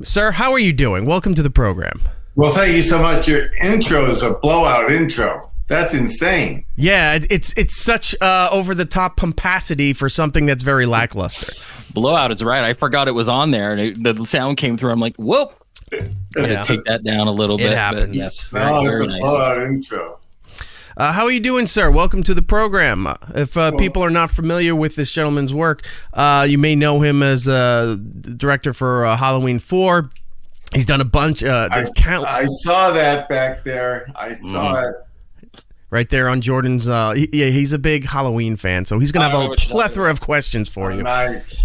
Sir, how are you doing? Welcome to the program. Well, thank you so much. Your intro is a blowout intro. That's insane. Yeah, it's such over-the-top pomposity for something that's very lackluster. Blowout is right. I forgot it was on there, and the sound came through. I'm like, whoop. Yeah. Take that down a little bit. It happens. Yes, it's a blowout intro. How are you doing, sir? Welcome to the program. If people are not familiar with this gentleman's work, you may know him as director for Halloween 4. He's done a bunch. I saw that back there. I saw it. Right there on Jordan's. He's a big Halloween fan, so he's going to have a plethora of questions for you. Nice.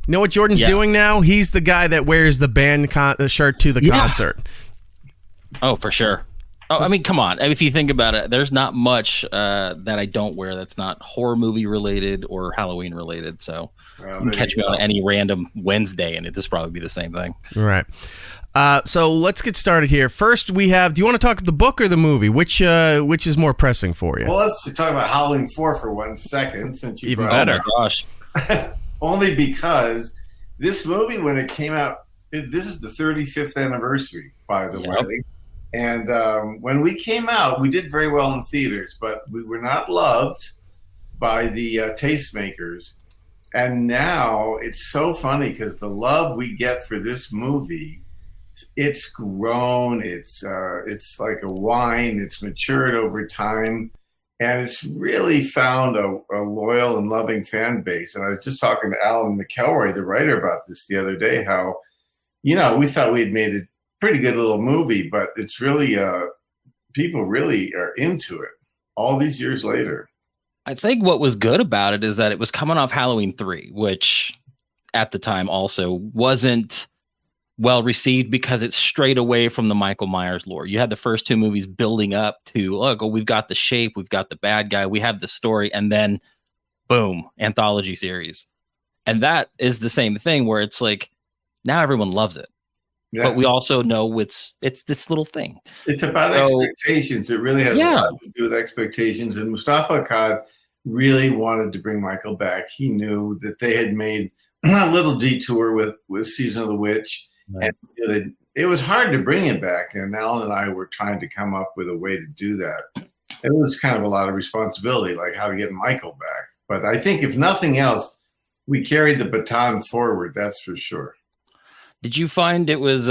You know what Jordan's doing now? He's the guy that wears the band shirt to the concert. Oh, for sure. Oh, I mean, come on. If you think about it, there's not much that I don't wear that's not horror movie related or Halloween related. So you can catch me on any random Wednesday, and this probably be the same thing. Right. So let's get started here. First, we have. Do you want to talk the book or the movie? Which is more pressing for you? Well, let's talk about Halloween 4 for 1 second, since you even brought better. Oh my gosh. Only because this movie, when it came out, this is the 35th anniversary, by the way. And when we came out, we did very well in theaters, but we were not loved by the tastemakers. And now it's so funny because the love we get for this movie, it's grown. It's like a wine. It's matured over time. And it's really found a loyal and loving fan base. And I was just talking to Alan McElroy, the writer, about this the other day, how, we thought we'd made a pretty good little movie, but it's really, people really are into it all these years later. I think what was good about it is that it was coming off Halloween 3, which at the time also wasn't well received because it's straight away from the Michael Myers lore. You had the first two movies building up to, look, we've got the shape, we've got the bad guy, we have the story, and then boom, anthology series. And that is the same thing where it's like, now everyone loves it. Yeah. But we also know it's this little thing. It's about expectations. It really has a lot to do with expectations. And Mustafa Akkad really wanted to bring Michael back. He knew that they had made a little detour with Season of the Witch. Right. And it was hard to bring him back. And Alan and I were trying to come up with a way to do that. It was kind of a lot of responsibility, like how to get Michael back. But I think if nothing else, we carried the baton forward. That's for sure. Did you find it was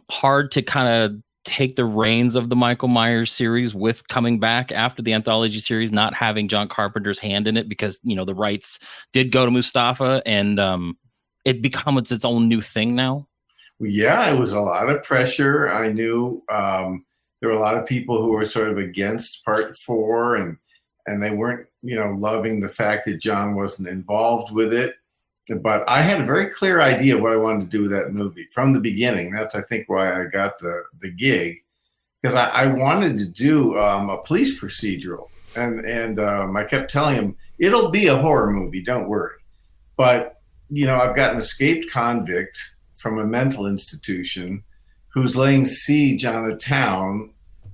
hard to kind of take the reins of the Michael Myers series with coming back after the anthology series, not having John Carpenter's hand in it because, the rights did go to Mustafa and it becomes its own new thing now? Yeah, it was a lot of pressure. I knew there were a lot of people who were sort of against Part 4 and they weren't, loving the fact that John wasn't involved with it. But I had a very clear idea what I wanted to do with that movie from the beginning. That's, I think, why I got the gig, because I wanted to do a police procedural. And I kept telling him, it'll be a horror movie, don't worry. But, I've got an escaped convict from a mental institution who's laying siege on a town,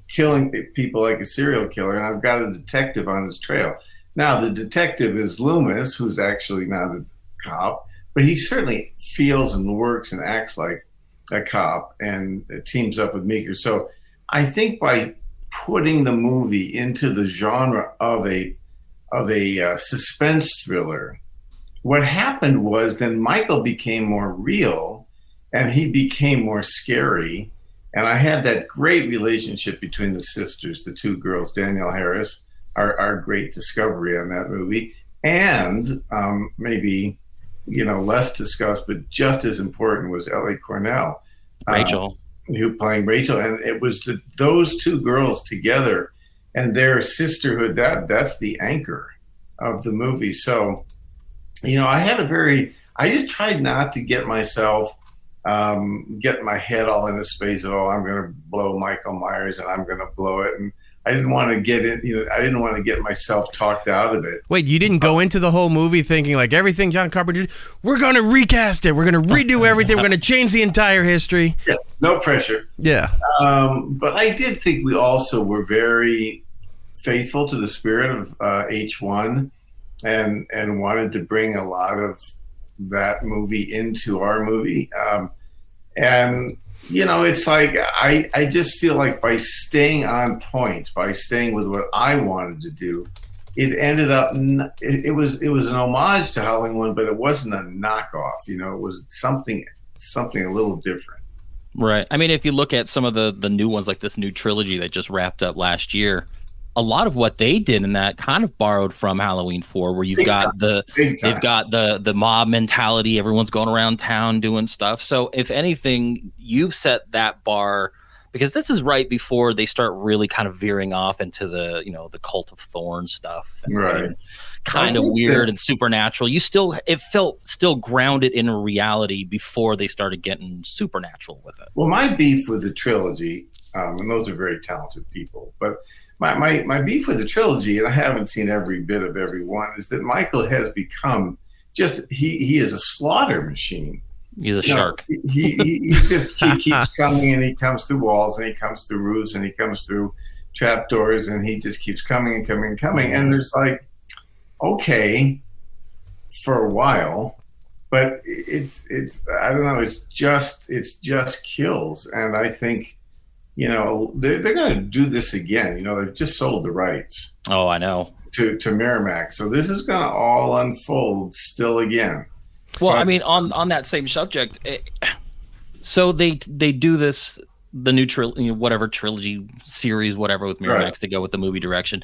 killing people like a serial killer, and I've got a detective on his trail. Now, the detective is Loomis, who's actually not a cop, but he certainly feels and works and acts like a cop and teams up with Meeker. So I think by putting the movie into the genre of a suspense thriller, what happened was then Michael became more real and he became more scary. And I had that great relationship between the sisters, the two girls, Danielle Harris, our great discovery on that movie, and maybe less discussed, but just as important was Ellie Cornell. Rachel. Who playing Rachel. And it was those two girls together and their sisterhood, that's the anchor of the movie. So, I just tried not to get myself, get my head all in the space of, I'm going to blow Michael Myers and I'm going to blow it. And I didn't want to get it, I didn't want to get myself talked out of it. Wait, you didn't go into the whole movie thinking like everything John Carpenter did, we're going to recast it, we're going to redo everything, we're going to change the entire history. Yeah, no pressure. Yeah. But I did think we also were very faithful to the spirit of H1 and wanted to bring a lot of that movie into our movie. And, it's like, I just feel like by staying on point, by staying with what I wanted to do, it ended up, it was an homage to Halloween 1, but it wasn't a knockoff, it was something a little different. Right. I mean, if you look at some of the new ones, like this new trilogy that just wrapped up last year, a lot of what they did in that kind of borrowed from Halloween 4, where you've got they've got the mob mentality. Everyone's going around town doing stuff. So if anything, you've set that bar, because this is right before they start really kind of veering off into the, the Cult of Thorns stuff. Right. Kind of weird and supernatural. It felt still grounded in reality before they started getting supernatural with it. Well, my beef with the trilogy, and those are very talented people, but my beef with the trilogy, and I haven't seen every bit of every one, is that Michael has become he is a slaughter machine. He's a shark. He keeps coming, and he comes through walls, and he comes through roofs, and he comes through trapdoors, and he just keeps coming and coming and coming. And there's like, okay, for a while, but it's I don't know, it's just kills. And I think, they're going to do this again. They've just sold the rights. Oh, I know. To Miramax. So this is going to all unfold still again. Well, I mean, on that same subject, so they do this, the new trilogy series, whatever, with Miramax, right. They go with the movie direction.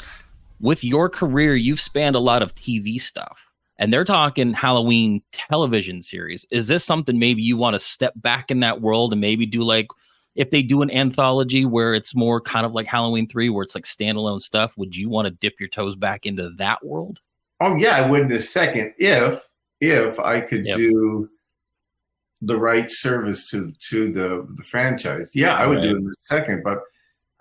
With your career, you've spanned a lot of TV stuff, and they're talking Halloween television series. Is this something maybe you want to step back in that world and maybe do, like, if they do an anthology where it's more kind of like Halloween 3, where it's like standalone stuff, would you want to dip your toes back into that world? Oh yeah, I would in a second if I could do the right service to the franchise. Yeah, I would do it in a second, but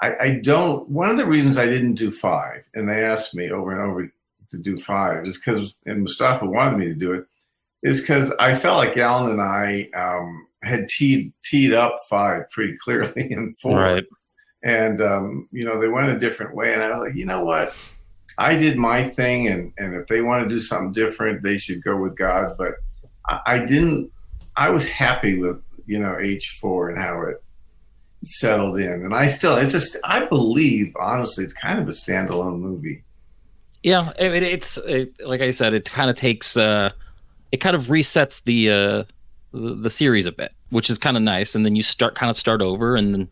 I don't. One of the reasons I didn't do 5, and they asked me over and over to do 5, is because, and Mustafa wanted me to do it, is because I felt like Alan and I had teed up 5 pretty clearly in 4. Right. And, they went a different way. And I was like, you know what? I did my thing. And if they want to do something different, they should go with God. But I was happy with, H4 and how it settled in. And I believe, honestly, it's kind of a standalone movie. Yeah. I mean, like I said, it kind of takes, it kind of resets the series a bit, which is kind of nice, and then you start over, and then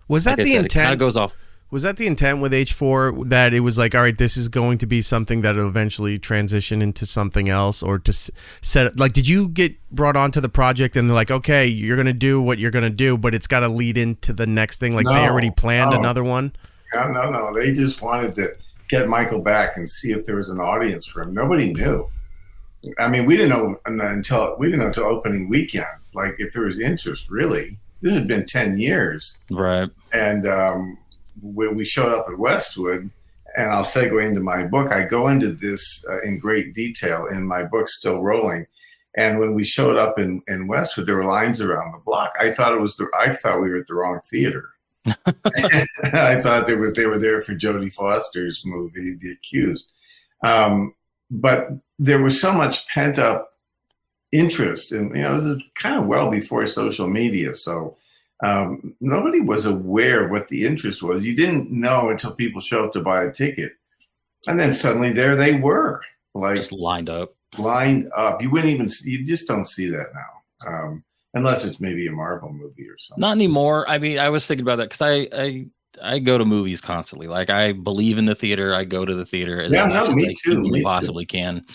was that the intent? It kind of goes off. Was that the intent with H4, that it was like, all right, this is going to be something that will eventually transition into something else, or to set, like, did you get brought onto the project and they're like, okay, you're going to do what you're going to do, but it's got to lead into the next thing? Like, they already planned another one? No. They just wanted to get Michael back and see if there was an audience for him. Nobody knew. I mean, we didn't know until opening weekend, like, if there was interest, really. This had been 10 years. Right. And when we showed up at Westwood, and I'll segue into my book, I go into this in great detail in my book, Still Rolling. And when we showed up in Westwood, there were lines around the block. I thought we were at the wrong theater. I thought they were there for Jodie Foster's movie, The Accused. But there was so much pent up interest, and this is kind of well before social media, so nobody was aware of what the interest was. You didn't know until people showed up to buy a ticket, and then suddenly there they were, like, just lined up. You just don't see that now, unless it's maybe a Marvel movie or something. Not anymore. I mean, I was thinking about that because I go to movies constantly. Like, I believe in the theater. I go to the theater as much as I humanly possibly can.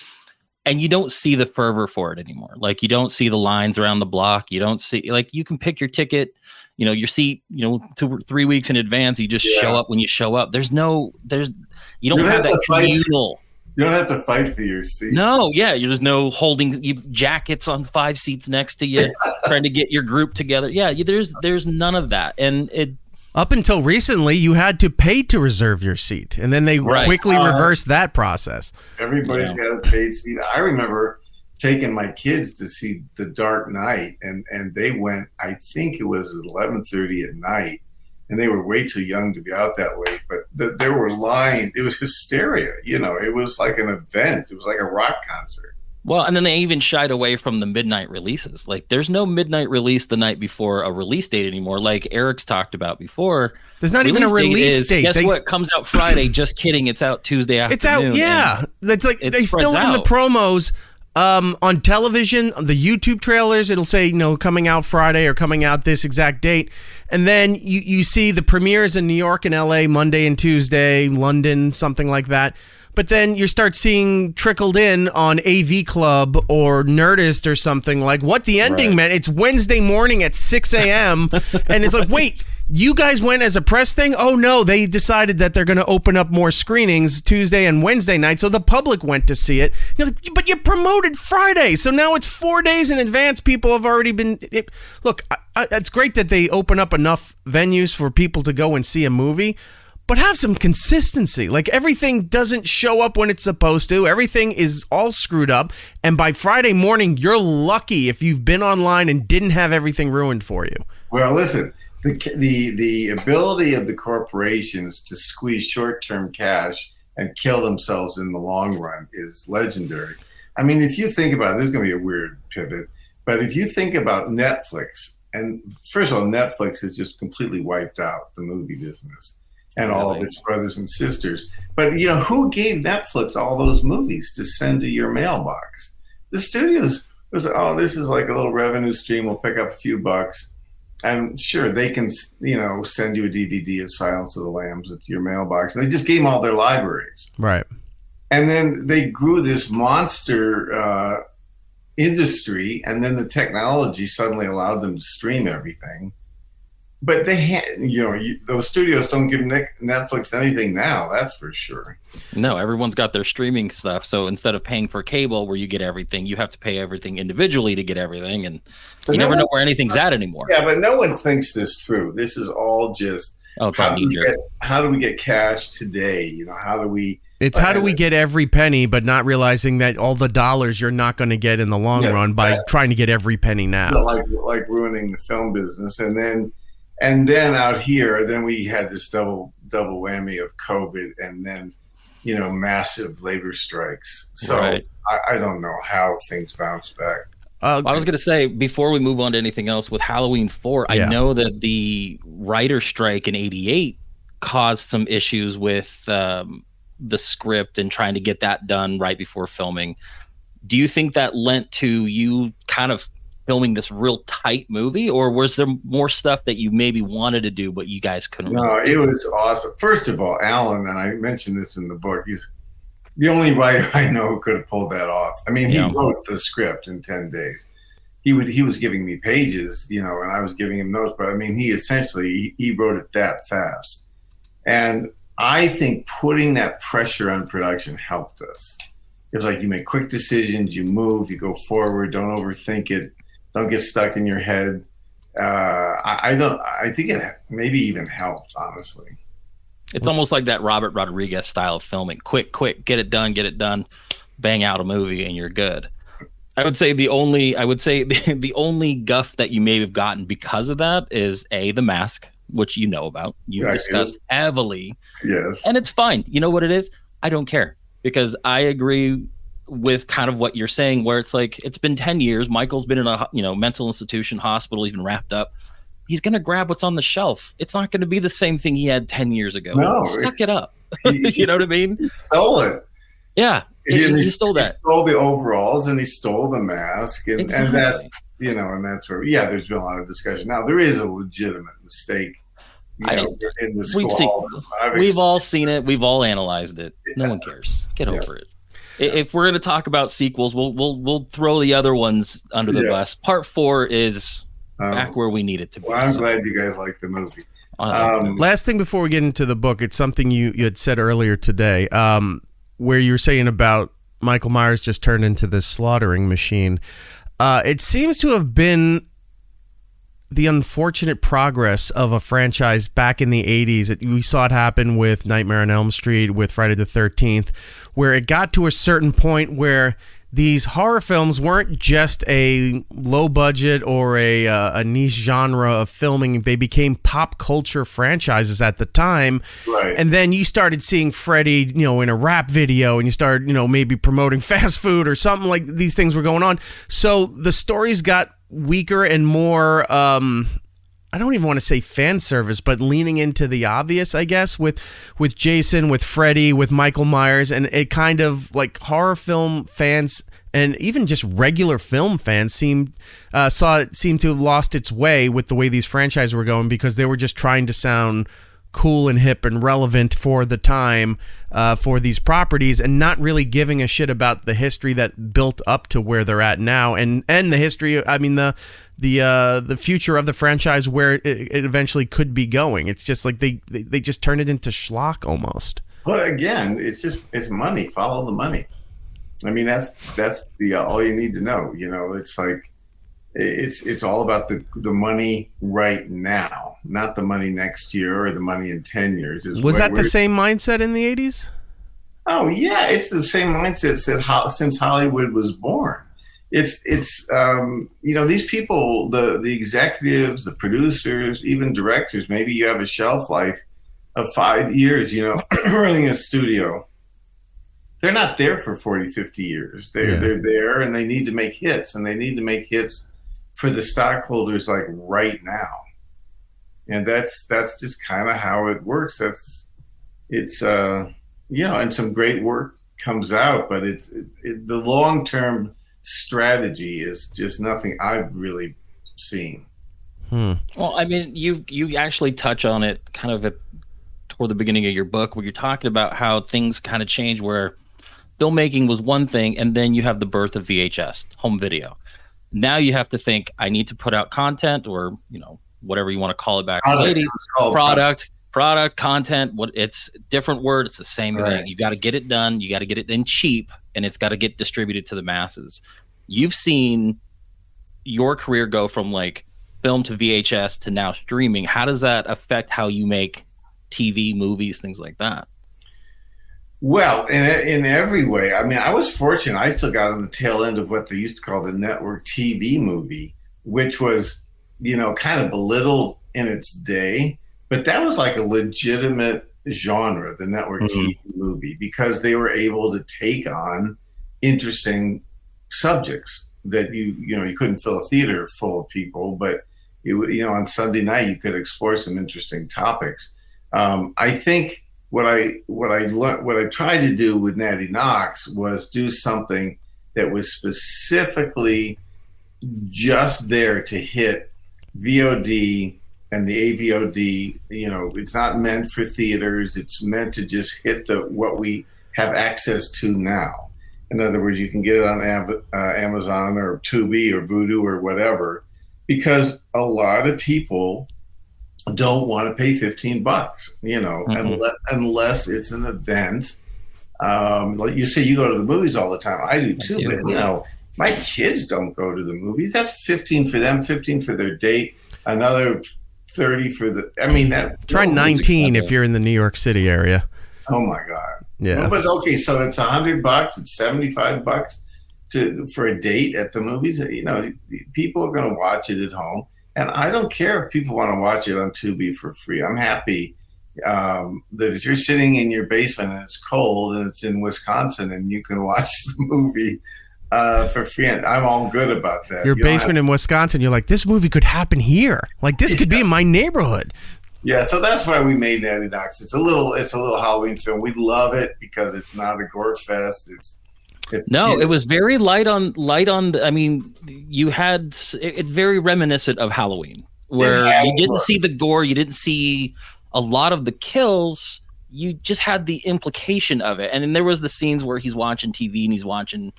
And you don't see the fervor for it anymore. Like, you don't see the lines around the block. You don't see, like, you can pick your ticket, your seat, 2 or 3 weeks in advance. You just show up when you show up. You don't have that communal. You don't have to fight for your seat. No, yeah. There's no holding jackets on 5 seats next to you, trying to get your group together. Yeah, there's none of that. And up until recently, you had to pay to reserve your seat, and then they quickly reversed that process. Everybody's got a paid seat. I remember taking my kids to see The Dark Knight, and they went, I think it was 11:30 at night, and they were way too young to be out that late, but there were lines. It was hysteria. It was like an event. It was like a rock concert. Well, and then they even shied away from the midnight releases. Like, there's no midnight release the night before a release date anymore. Like Eric's talked about before. There's not even a release date. Guess what? Comes out Friday. Just kidding. It's out Tuesday afternoon. It's out. Yeah, it's like they still in the promos on television, on the YouTube trailers. It'll say coming out Friday or coming out this exact date, and then you see the premieres in New York and LA Monday and Tuesday, London, something like that. But then you start seeing trickled in on AV Club or Nerdist or something like what the ending meant. It's Wednesday morning at 6 a.m. and it's like, wait, you guys went as a press thing? Oh, no, they decided that they're going to open up more screenings Tuesday and Wednesday night, so the public went to see it. You're like, but you promoted Friday, so now it's 4 days in advance. People have already been... Look, it's great that they open up enough venues for people to go and see a movie, but have some consistency. Like, everything doesn't show up when it's supposed to. Everything is all screwed up. And by Friday morning, you're lucky if you've been online and didn't have everything ruined for you. Well, listen, the ability of the corporations to squeeze short-term cash and kill themselves in the long run is legendary. I mean, if you think about it, this is going to be a weird pivot, but if you think about Netflix, and first of all, Netflix has just completely wiped out the movie business and all of its brothers and sisters. But, who gave Netflix all those movies to send to your mailbox? The studios was, this is like a little revenue stream. We'll pick up a few bucks. And sure, they can, send you a DVD of Silence of the Lambs into your mailbox. And they just gave them all their libraries. Right. And then they grew this monster industry. And then the technology suddenly allowed them to stream everything. But they those studios don't give Netflix anything now, that's for sure. No, everyone's got their streaming stuff. So instead of paying for cable where you get everything, you have to pay everything individually to get everything. And you never know where anything's at anymore. Yeah, but no one thinks this through. This is all just how do we get cash today? How do we... It's how do we get every penny, but not realizing that all the dollars you're not going to get in the long run by trying to get every penny now. Like ruining the film business. And then out here, then we had this double whammy of COVID and then, massive labor strikes. So I don't know how things bounce back. I was going to say, before we move on to anything else, with Halloween 4, I know that the writer strike in '88 caused some issues with the script and trying to get that done right before filming. Do you think that lent to you kind of filming this real tight movie, or was there more stuff that you maybe wanted to do but you guys couldn't? No, it was awesome. First of all, Alan, and I mentioned this in the book, he's the only writer I know who could have pulled that off. I mean, he wrote the script in 10 days. He was giving me pages, and I was giving him notes, but I mean, he wrote it that fast. And I think putting that pressure on production helped us. It's like you make quick decisions, you move, you go forward, don't overthink it. Don't get stuck in your head. I think it maybe even helped, honestly. It's almost like that Robert Rodriguez style of filming. Quick, get it done, bang out a movie, and you're good. I would say the only guff that you may have gotten because of that is The Mask, which you know about. You've discussed heavily. Yes. And it's fine. You know what it is? I don't care, because I agree with kind of what you're saying, where it's like, it's been 10 years. Michael's been in a mental institution, hospital. He's been wrapped up. He's going to grab what's on the shelf. It's not going to be the same thing he had 10 years ago. No, suck it up. You know what I mean? He stole it. Yeah. He stole that. He stole the overalls and he stole the mask. And, exactly. and that's, and that's where, there's been a lot of discussion. Now, there is a legitimate mistake in the school. We've all seen it. We've all analyzed it. No one cares. Get over it. If we're going to talk about sequels, we'll throw the other ones under the bus. Part 4 is back where we need it to be. Well, I'm glad you guys like the movie. Last thing before we get into the book, it's something you had said earlier today, where you were saying about Michael Myers just turned into this slaughtering machine. It seems to have been the unfortunate progress of a franchise back in the 80s. We saw it happen with Nightmare on Elm Street, with Friday the 13th, where it got to a certain point where these horror films weren't just a low budget or a niche genre of filming. They became pop culture franchises at the time. Right. And then you started seeing Freddy, in a rap video, and you started, maybe promoting fast food or something. Like these things were going on. So the stories got weaker and more, I don't even want to say fan service, but leaning into the obvious, I guess, with Jason, with Freddy, with Michael Myers, and it kind of like horror film fans and even just regular film fans seemed to have lost its way with the way these franchises were going, because they were just trying to sound cool and hip and relevant for the time for these properties, and not really giving a shit about the history that built up to where they're at now, and the history. I mean the future of the franchise, where it eventually could be going. It's just like they just turn it into schlock almost. But again, it's money. Follow the money. I mean, that's the all you need to know. It's like it's all about the money right now, not the money next year or the money in 10 years. Was that the same mindset in the 80s? Oh yeah, it's the same mindset since Hollywood was born. It's these people, the executives, the producers, even directors. Maybe you have a shelf life of 5 years. Running a studio. They're not there for 40, 50 years. They're there, and they need to make hits, and they need to make hits for the stockholders like right now. And that's just kind of how it works. And some great work comes out, but the long-term strategy is just nothing I've really seen. Well, I mean, you actually touch on it kind of toward the beginning of your book, where you're talking about how things kind of change, where filmmaking was one thing, and then you have the birth of VHS, home video. Now you have to think, I need to put out content, or whatever you want to call it back in the 80s. Product, content. It's a different word. It's the same thing. You got to get it done. You got to get it in cheap, and it's got to get distributed to the masses. You've seen your career go from like film to VHS to now streaming. How does that affect how you make TV, movies, things like that? Well, in every way. I mean, I was fortunate. I still got on the tail end of what they used to call the network TV movie, which was, kind of belittled in its day. But that was like a legitimate genre, the network TV movie, because they were able to take on interesting subjects that you couldn't fill a theater full of people, but on Sunday night you could explore some interesting topics. I think what I tried to do with Natty Knocks was do something that was specifically just there to hit VOD and the AVOD. It's not meant for theaters. It's meant to just hit what we have access to now. In other words, you can get it on Amazon or Tubi or Vudu or whatever, because a lot of people don't want to pay $15, unless it's an event. Like you say, you go to the movies all the time. I do too, but my kids don't go to the movies. That's 15 for them, 15 for their date, another 30 for try 19 if you're in the New York City area. Oh my God. Yeah. But okay, so it's $100, it's $75 for a date at the movies. People are going to watch it at home. And I don't care if people want to watch it on Tubi for free. I'm happy that if you're sitting in your basement and it's cold and it's in Wisconsin and you can watch the movie for free, and I'm all good about that. Your basement in Wisconsin, you're like, this movie could happen here. Like, this could be in my neighborhood. Yeah, so that's why we made Natty Knocks. It's a little Halloween film. We love it because it's not a gore fest. It was very light on. I mean, you had it very reminiscent of Halloween, where you didn't see the gore, you didn't see a lot of the kills. You just had the implication of it, and then there was the scenes where he's watching TV and he's watching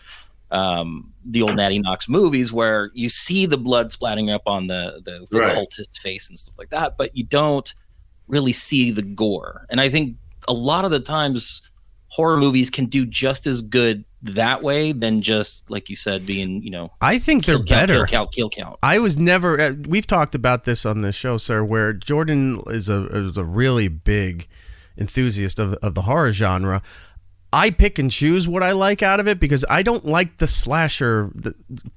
the old Natty Knocks movies, where you see the blood splatting up on the cultist's face and stuff like that, but you don't really see the gore. And I think a lot of the times horror movies can do just as good that way than just, like you said, being, I think they're better. Kill count. I was never, we've talked about this on the show, sir, where Jordan is a really big enthusiast of the horror genre. I pick and choose what I like out of it because I don't like the slasher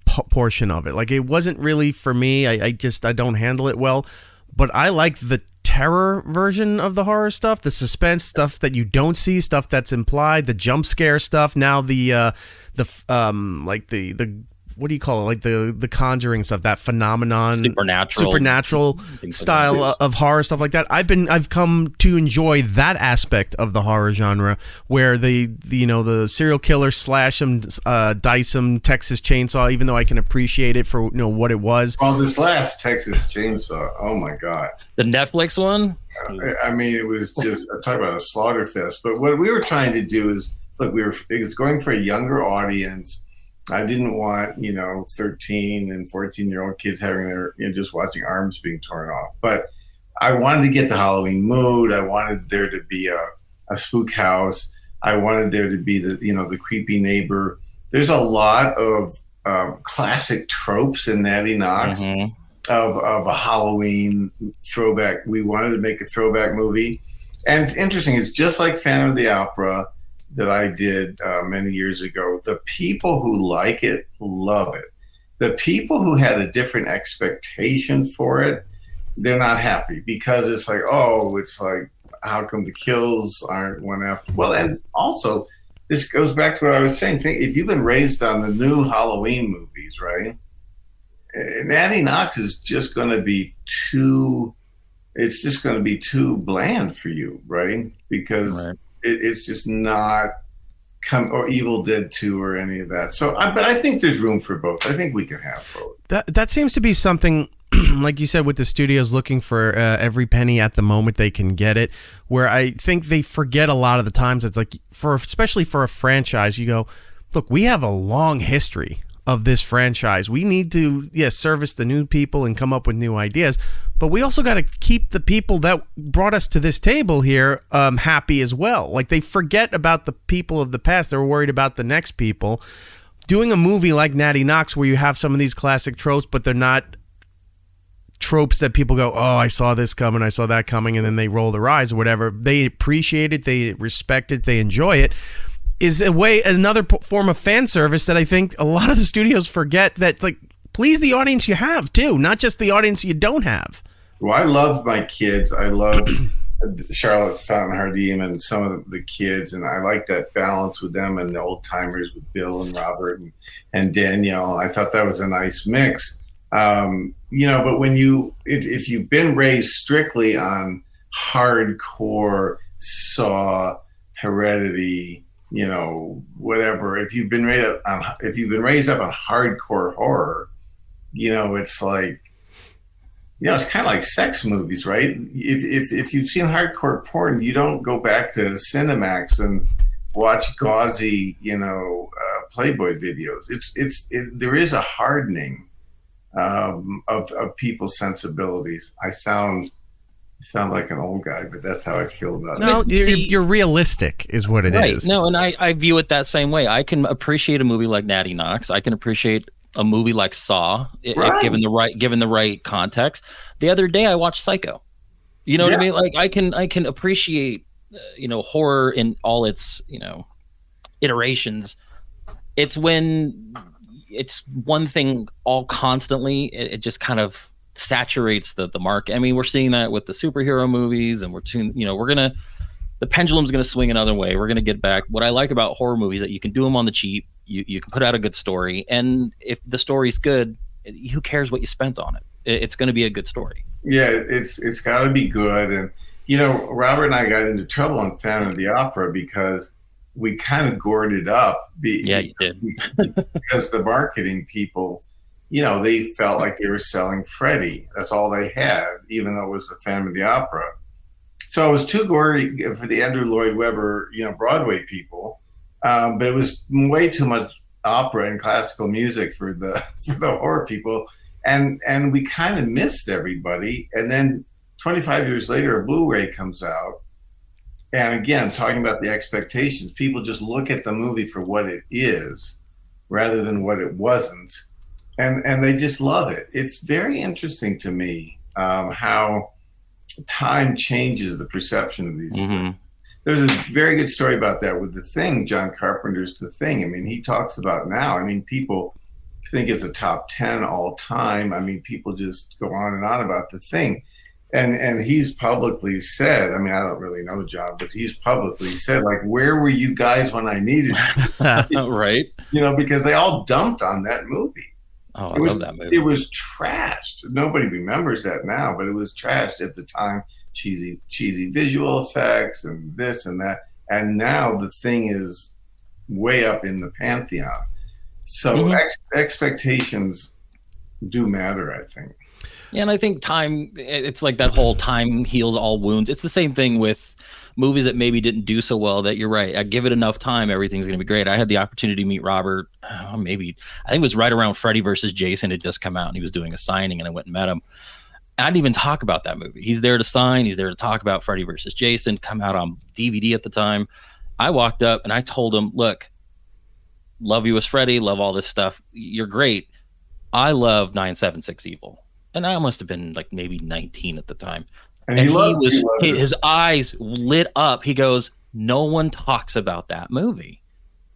portion of it. Like, it wasn't really for me. I don't handle it well. But I like the terror version of the horror stuff, the suspense stuff that you don't see, stuff that's implied, the jump scare stuff. Now the what do you call it? Like the Conjuring stuff, that phenomenon, supernatural style of horror, stuff like that. I've come to enjoy that aspect of the horror genre, where the serial killer slash them, dice them, Texas Chainsaw. Even though I can appreciate it for what it was. Well, this last Texas Chainsaw, oh my God, the Netflix one. I mean, it was just talk about a slaughter fest. But what we were trying to do is, look, it was going for a younger audience. I didn't want, 13 and 14-year-old kids having their, just watching arms being torn off. But I wanted to get the Halloween mood. I wanted there to be a spook house. I wanted there to be the creepy neighbor. There's a lot of classic tropes in Natty Knocks of a Halloween throwback. We wanted to make a throwback movie. And it's interesting. It's just like Phantom of the Opera that I did many years ago. The people who like it love it. The people who had a different expectation for it, they're not happy because it's like, how come the kills aren't one after? Well, and also this goes back to what I was saying. If you've been raised on the new Halloween movies, right? Natty Knocks is just going to be too bland for you, right? Because it's just not or Evil Dead 2 or any of that. So, but I think there's room for both. I think we can have both. That seems to be something, like you said, with the studios looking for every penny at the moment they can get it, where I think they forget a lot of the times. It's like, especially for a franchise, you go, look, we have a long history of this franchise. We need to, service the new people and come up with new ideas, but we also got to keep the people that brought us to this table here happy as well. Like, they forget about the people of the past. They're worried about the next people. Doing a movie like Natty Knocks, where you have some of these classic tropes, but they're not tropes that people go, oh, I saw this coming, I saw that coming, and then they roll their eyes or whatever. They appreciate it, they respect it, they enjoy it. Is another form of fan service that I think a lot of the studios forget, that's like, please the audience you have too, not just the audience you don't have. Well, I love my kids. I love Charlotte Fountain Hardim and some of the kids, and I like that balance with them and the old timers with Bill and Robert and Danielle. I thought that was a nice mix. But when if you've been raised strictly on hardcore Saw, Heredity, whatever. If you've been raised up on hardcore horror, it's like, it's kind of like sex movies, right? If you've seen hardcore porn, you don't go back to Cinemax and watch gauzy, Playboy videos. There is a hardening of people's sensibilities. I sound like an old guy, but that's how I feel about it. No, you're realistic is what it is. No, and I view it that same way. I can appreciate a movie like Natty Knocks. I can appreciate a movie like Saw, if given the right context. The other day I watched Psycho. You know what I mean? Like, I can appreciate horror in all its iterations. It's when it's one thing all constantly, it just kind of saturates the market. I mean, we're seeing that with the superhero movies, and the pendulum's going to swing another way. We're going to get back. What I like about horror movies is that you can do them on the cheap. You can put out a good story, and if the story's good, who cares what you spent on it? It's going to be a good story. Yeah, it's got to be good. And Robert and I got into trouble on Phantom of the Opera because we kind of gored it up. You did. Because the marketing people, they felt like they were selling Freddy. That's all they had, even though it was the Phantom of the Opera. So it was too gory for the Andrew Lloyd Webber, Broadway people. But it was way too much opera and classical music for the horror people. And we kind of missed everybody. And then 25 years later, a Blu-ray comes out. And again, talking about the expectations, people just look at the movie for what it is rather than what it wasn't. And they just love it. It's very interesting to me how time changes the perception of these things. there's a very good story about that with The Thing, John Carpenter's The Thing. I mean, he talks about now, I mean, people think it's a top 10 all time. I mean, people just go on and on about The Thing. And he's publicly said, I mean, I don't really know John, but he's publicly said, like, where were you guys when I needed you? Right. You know, because they all dumped on that movie. Oh, I love that movie. It was trashed. Nobody remembers that now, but it was trashed at the time. Cheesy visual effects and this and that. And now The Thing is way up in the pantheon. So expectations do matter, I think. Yeah, and I think time, it's like that whole time heals all wounds. It's the same thing with movies that maybe didn't do so well, that you're right. I give it enough time, everything's going to be great. I had the opportunity to meet Robert, I think it was right around Freddy versus Jason had just come out, and he was doing a signing, and I went and met him. I didn't even talk about that movie. He's there to sign. He's there to talk about Freddy versus Jason, come out on DVD at the time. I walked up and I told him, look, love you as Freddy, love all this stuff. You're great. I love 976 Evil. And I must have been like maybe 19 at the time. And his eyes lit up. He goes, no one talks about that movie.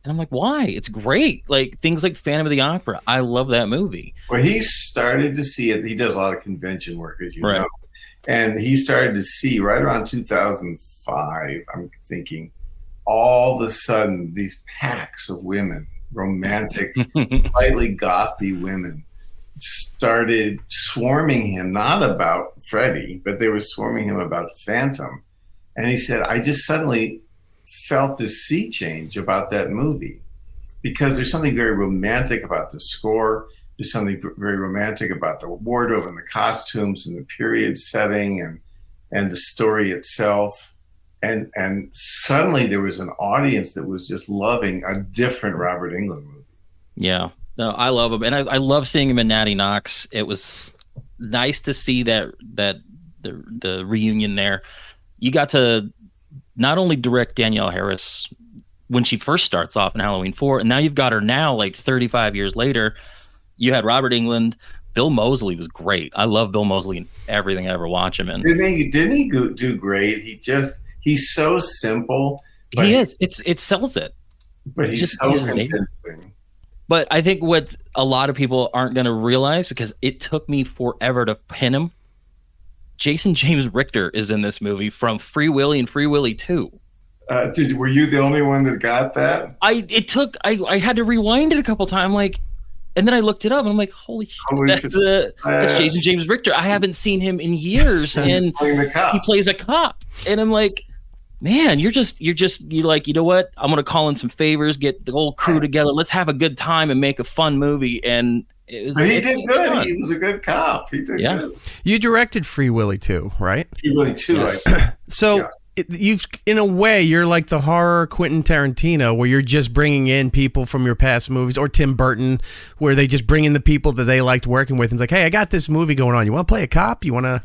And I'm like, why? It's great. Like things like Phantom of the Opera. I love that movie. Well, he started to see it. He does a lot of convention work, as you know. And he started to see right around 2005, I'm thinking, all of a sudden, these packs of women, romantic, slightly gothy women, started swarming him, not about Freddy, but they were swarming him about Phantom. And he said, I just suddenly felt this sea change about that movie, because there's something very romantic about the score. There's something very romantic about the wardrobe and the costumes and the period setting and the story itself. And suddenly there was an audience that was just loving a different Robert Englund movie. Yeah. No, I love him, and I love seeing him in Natty Knocks. It was nice to see that the reunion there. You got to not only direct Danielle Harris when she first starts off in Halloween 4, and now you've got her now, like 35 years later. You had Robert Englund. Bill Moseley was great. I love Bill Moseley in everything I ever watch him in. Didn't he do great? He's so simple. He is. It sells it. But he's so convincing. But I think what a lot of people aren't going to realize, because it took me forever to pin him, Jason James Richter is in this movie from Free Willy and Free Willy 2. Were you the only one that got that? I had to rewind it a couple times, and then I looked it up and I'm like, holy shit, that's Jason James Richter. I haven't seen him in years, and he plays a cop. And I'm like, man, you're like, you know what? I'm going to call in some favors, get the whole crew together. Let's have a good time and make a fun movie. And he did good. Fun. He was a good cop. He did good. You directed Free Willy 2, right? Free Willy 2. Yes. So you've, in a way, you're like the horror Quentin Tarantino, where you're just bringing in people from your past movies, or Tim Burton, where they just bring in the people that they liked working with. And it's like, hey, I got this movie going on. You want to play a cop? You want to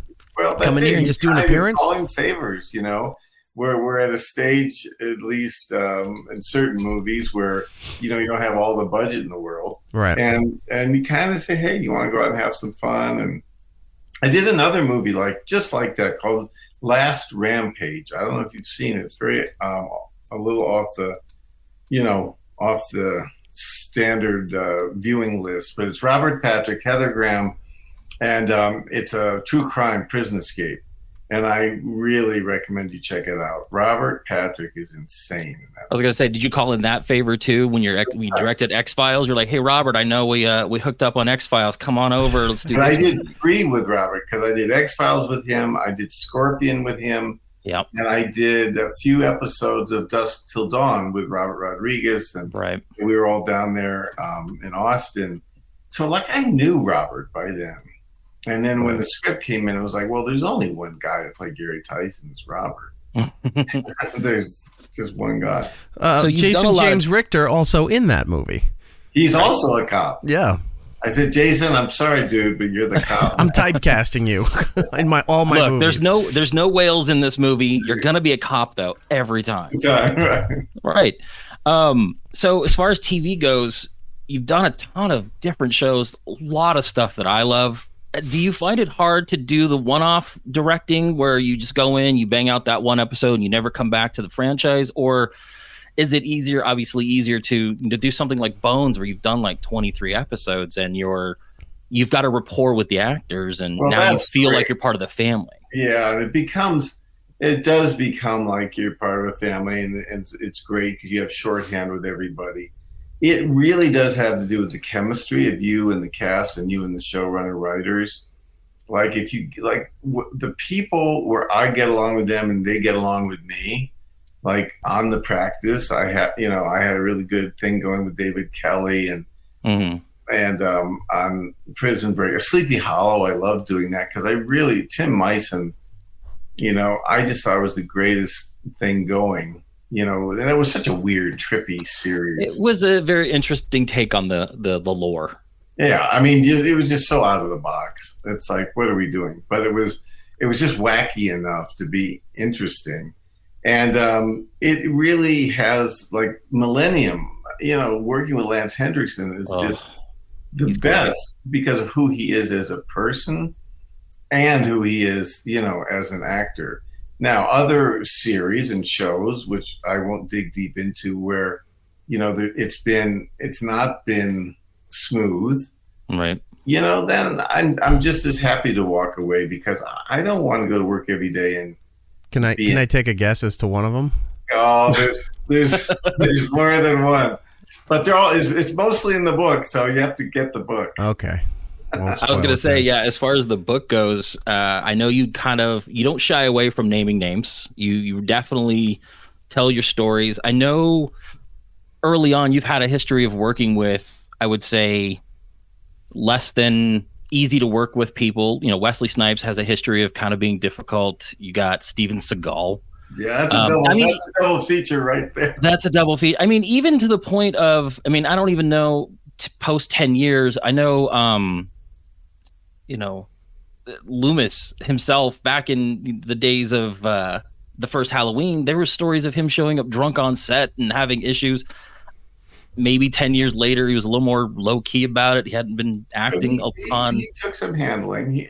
come in here and just do an appearance? Calling favors, you know. We're at a stage, at least in certain movies, where you don't have all the budget in the world, right? And you kind of say, hey, you want to go out and have some fun? And I did another movie just like that called Last Rampage. I don't know if you've seen it. It's very a little off the standard viewing list, but it's Robert Patrick, Heather Graham, and it's a true crime prison escape. And I really recommend you check it out. Robert Patrick is insane in that. I was going to say, did you call in that favor too when we directed X-Files? You're like, hey, Robert, I know we hooked up on X-Files. Come on over. Let's do this. I did 3 with Robert, because I did X-Files with him. I did Scorpion with him. Yep. And I did a few episodes of Dusk Till Dawn with Robert Rodriguez. And we were all down there in Austin. So I knew Robert by then. And then when the script came in, it was like, well, there's only one guy to play Gary Tyson. It's Robert. There's just one guy. So Jason James Richter also in that movie. He's also a cop. Yeah. I said, Jason, I'm sorry, dude, but you're the cop. I'm typecasting you in all my movies. There's no whales in this movie. You're gonna be a cop though every time. Right. So as far as TV goes, you've done a ton of different shows, a lot of stuff that I love. Do you find it hard to do the one-off directing where you just go in, you bang out that one episode, and you never come back to the franchise? Or is it obviously easier to do something like Bones, where you've done like 23 episodes and you've got a rapport with the actors, and now you feel like you're part of the family? Yeah, it does become like you're part of a family, and it's great because you have shorthand with everybody. It really does have to do with the chemistry of you and the cast and you and the showrunner writers. Like the people where I get along with them and they get along with me, like on The Practice, I had a really good thing going with David Kelly and on Prison Break, Sleepy Hollow. I love doing that because Tim Meissen, I just thought it was the greatest thing going. And that was such a weird, trippy series. It was a very interesting take on the lore. Yeah, I mean, it was just so out of the box. It's like, what are we doing? But it was just wacky enough to be interesting, and it really has like Millennium. Working with Lance Henriksen is just the best because of who he is as a person and who he is, as an actor. Now, other series and shows, which I won't dig deep into, where it's not been smooth, right? Then I'm just as happy to walk away because I don't want to go to work every day and. Can I take a guess as to one of them? Oh, there's more than one, but they're all. It's mostly in the book, so you have to get the book. Okay. I was going to say, yeah, as far as the book goes, I know you don't shy away from naming names. You definitely tell your stories. I know early on you've had a history of working with, I would say, less than easy to work with people. Wesley Snipes has a history of kind of being difficult. You got Steven Seagal. Yeah, that's a double feature right there. That's a double feature. I mean, even to the point of, I don't even know, post 10 years, I know, Loomis himself, back in the days of the first Halloween, there were stories of him showing up drunk on set and having issues. Maybe 10 years later, he was a little more low key about it. He hadn't been acting a ton. He took some handling.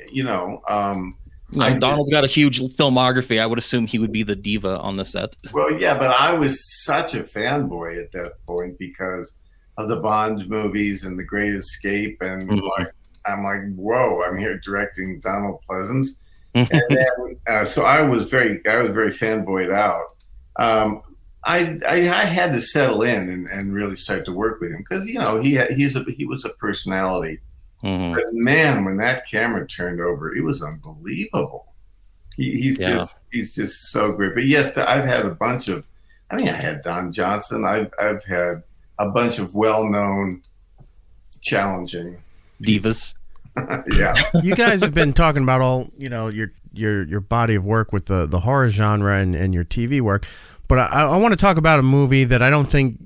Donald's got a huge filmography. I would assume he would be the diva on the set. Well, yeah, but I was such a fanboy at that point because of the Bond movies and The Great Escape, and I'm like, whoa! I'm here directing Donald Pleasance, and then so I was very fanboyed out. I had to settle in and really start to work with him because he was a personality. But man, when that camera turned over, it was unbelievable. He's just so great. But yes, I've had a bunch of. I had Don Johnson. I've had a bunch of well-known, challenging divas. Yeah, you guys have been talking about all your body of work with the horror genre and your TV work, but I want to talk about a movie that I don't think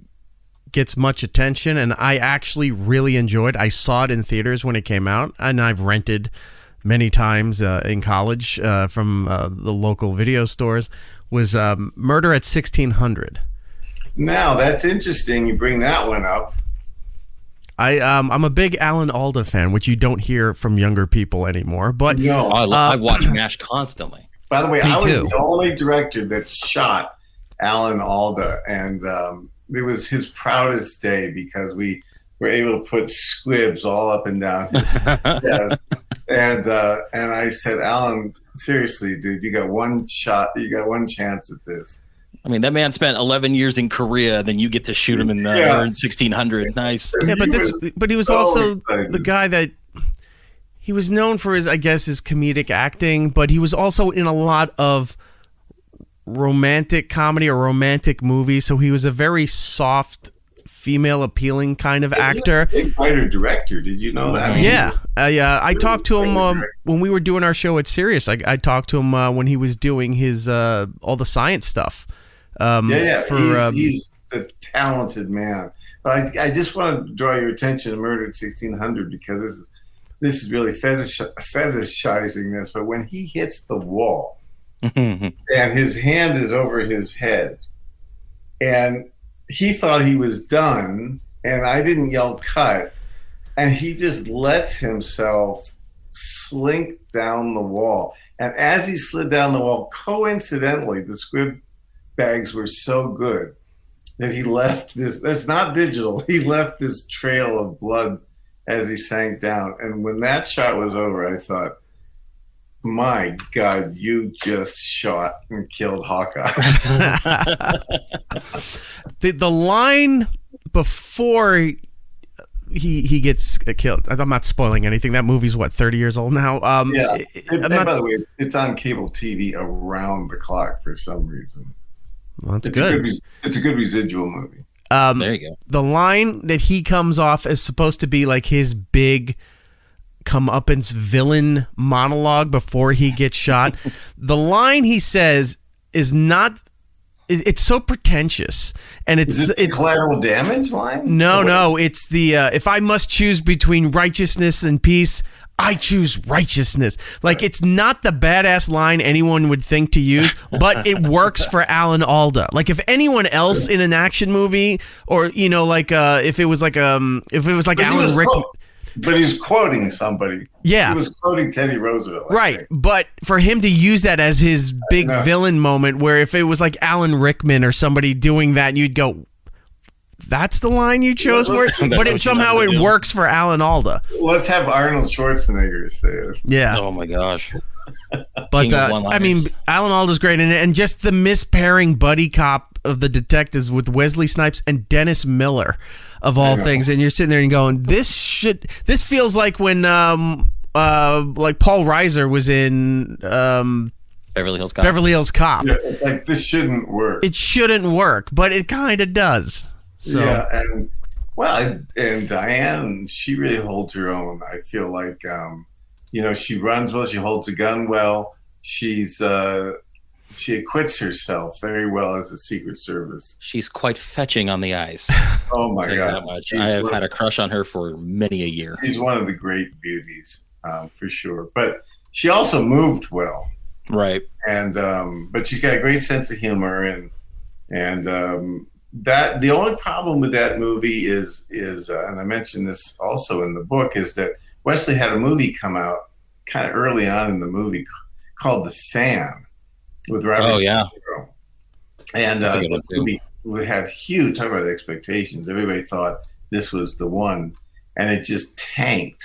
gets much attention, and I actually really enjoyed. I saw it in theaters when it came out, and I've rented many times in college from the local video stores. Was Murder at 1600. Now that's interesting. You bring that one up. I'm a big Alan Alda fan, which you don't hear from younger people anymore. But no, I watch MASH constantly. By the way, I was the only director that shot Alan Alda, and it was his proudest day because we were able to put squibs all up and down his desk. And I said, Alan, seriously, dude, you got one shot. You got one chance at this. I mean, that man spent 11 years in Korea, then you get to shoot him in 1600. Nice. Yeah, but he was so also excited. The guy that he was known for his comedic acting, but he was also in a lot of romantic comedy or romantic movies. So he was a very soft, female appealing kind of actor. Big writer director. Did you know that? Yeah. I talked to him when we were doing our show at Sirius. I talked to him when he was doing his all the science stuff. He's a talented man. But I just want to draw your attention to Murder at 1600 because this is really fetishizing this. But when he hits the wall and his hand is over his head, and he thought he was done, and I didn't yell cut, and he just lets himself slink down the wall. And as he slid down the wall, coincidentally, the squib bags were so good that he left this, that's not digital, he left this trail of blood as he sank down. And when that shot was over, I thought, my God, you just shot and killed Hawkeye. The line before he gets killed, I'm not spoiling anything. That movie's what, 30 years old now? By the way, it's on cable TV around the clock for some reason. Well, that's good. It's a good residual movie. There you go. The line that he comes off is supposed to be like his big comeuppance villain monologue before he gets shot. The line he says is not. It's so pretentious, and it's collateral damage line. No, it's the if I must choose between righteousness and peace, I choose righteousness. Like, it's not the badass line anyone would think to use, but it works for Alan Alda. Like, if anyone else in an action movie, or if it was like Alan Rickman. But he's quoting somebody. Yeah. He was quoting Teddy Roosevelt. Right. But for him to use that as his big villain moment, where if it was like Alan Rickman or somebody doing that, you'd go, that's the line you chose for it? But it works for Alan Alda. Let's have Arnold Schwarzenegger say it. Yeah. Oh, my gosh. But, I mean, Alan Alda's great in it. And just the mispairing buddy cop of the detectives with Wesley Snipes and Dennis Miller, of all things, and you're sitting there and going, this feels like when like Paul Reiser was in Beverly Hills Cop. Yeah, it's like, this shouldn't work. It shouldn't work, but it kind of does. So. Yeah, and Diane, she really holds her own. I feel like she runs well, she holds a gun well, she acquits herself very well as a Secret Service. She's quite fetching on the ice. Oh my God! I have had a crush on her for many a year. She's one of the great beauties, for sure. But she also moved well, right? And but she's got a great sense of humor, and that the only problem with that movie is and I mentioned this also in the book, is that Wesley had a movie come out kind of early on in the movie called The Fan. With Robert De Niro. And the movie had huge, talk about expectations. Everybody thought this was the one, and it just tanked.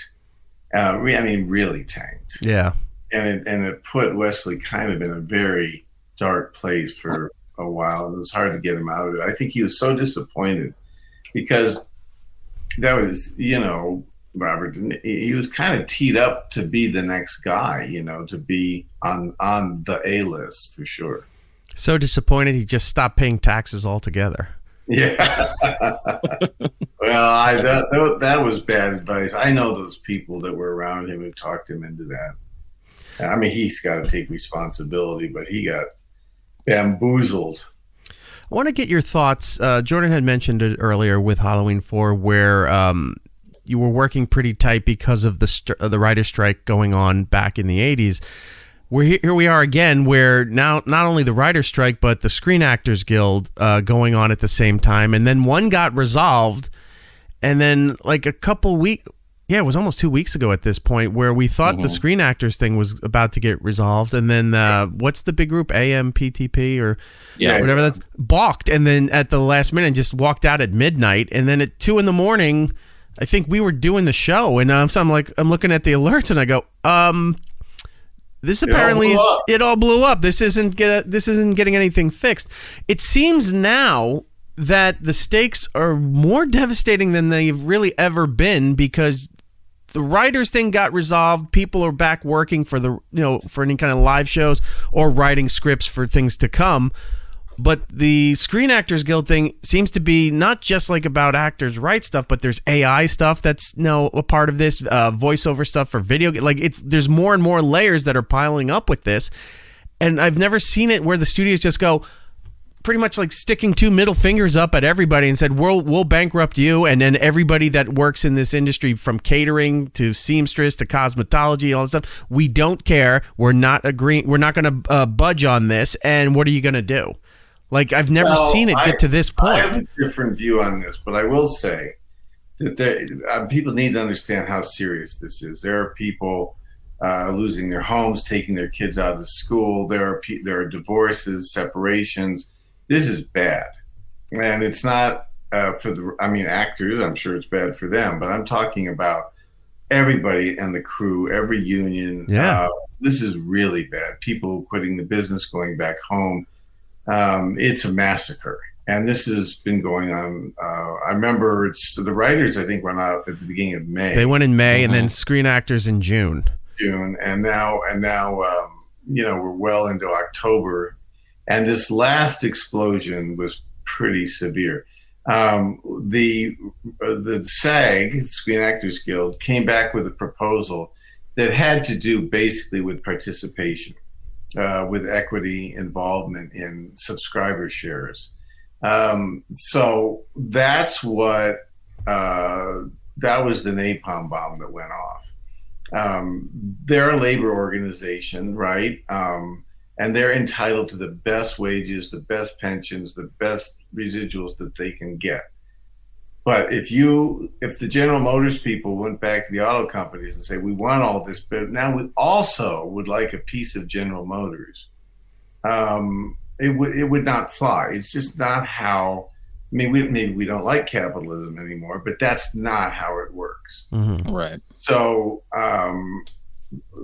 Really tanked. Yeah. And it put Wesley kind of in a very dark place for a while. It was hard to get him out of it. I think he was so disappointed because that was, Robert, he was kind of teed up to be the next guy, to be on the A-list for sure. So disappointed he just stopped paying taxes altogether. Yeah. Well, that was bad advice. I know those people that were around him who talked him into that. I mean, he's got to take responsibility, but he got bamboozled. I want to get your thoughts. Jordan had mentioned it earlier with Halloween 4, where you were working pretty tight because of the writer's strike going on back in the 80s. Here we are again, where now not only the writer's strike, but the Screen Actors Guild going on at the same time. And then one got resolved. And then like a couple weeks, it was almost 2 weeks ago at this point, where we thought the Screen Actors thing was about to get resolved. And then what's the big group, AMPTP or whatever that's, balked. And then at the last minute just walked out at midnight. And then at 2 a.m, I think we were doing the show, and so I'm looking at the alerts, and I go, this apparently it all blew up. This isn't getting anything fixed. It seems now that the stakes are more devastating than they've really ever been, because the writers thing got resolved. People are back working for for any kind of live shows or writing scripts for things to come. But the Screen Actors Guild thing seems to be not just like about actors write stuff, but there's AI stuff that's a part of this, voiceover stuff for video. Like there's more and more layers that are piling up with this. And I've never seen it where the studios just go pretty much like sticking 2 middle fingers up at everybody and said, we'll bankrupt you. And then everybody that works in this industry, from catering to seamstress to cosmetology and all that stuff, we don't care. We're not agreeing. We're not going to budge on this. And what are you going to do? Like, I've never seen it get to this point. I have a different view on this, but I will say that people need to understand how serious this is. There are people losing their homes, taking their kids out of school. There are divorces, separations. This is bad, and it's not actors. I'm sure it's bad for them, but I'm talking about everybody and the crew, every union. Yeah. This is really bad. People quitting the business, going back home. It's a massacre. And this has been going on. I remember the writers, I think, went out at the beginning of May. They went in May, and then Screen Actors in June. And now, we're well into October, and this last explosion was pretty severe. The SAG, Screen Actors Guild, came back with a proposal that had to do basically with participation, with equity involvement in subscriber shares. So that's what, that was the napalm bomb that went off. They're a labor organization, right? And they're entitled to the best wages, the best pensions, the best residuals that they can get. But if the General Motors people went back to the auto companies and say, we want all this, but now we also would like a piece of General Motors, it would not fly. It's just not how. Maybe we don't like capitalism anymore, but that's not how it works. Mm-hmm. Right. So,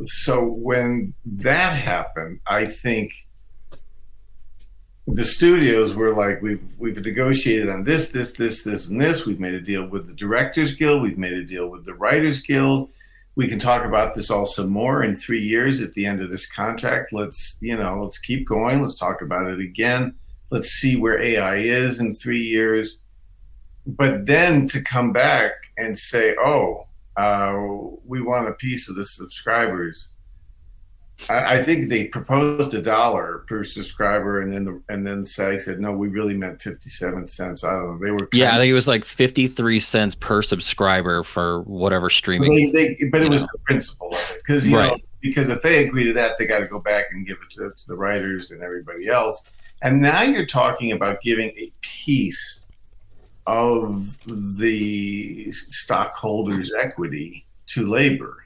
so when that happened, I think the studios were like, we've negotiated on this, and this. We've made a deal with the Directors Guild. We've made a deal with the Writers Guild. We can talk about this all some more in 3 years at the end of this contract. Let's keep going. Let's talk about it again. Let's see where AI is in 3 years. But then to come back and say, we want a piece of the subscribers. I think they proposed $1 per subscriber, and then SAG said, no, we really meant 57 cents. I don't know. They were I think it was like 53 cents per subscriber for whatever streaming. But it was the principle of it, because because if they agree to that, they got to go back and give it to the writers and everybody else. And now you're talking about giving a piece of the stockholders' equity to labor.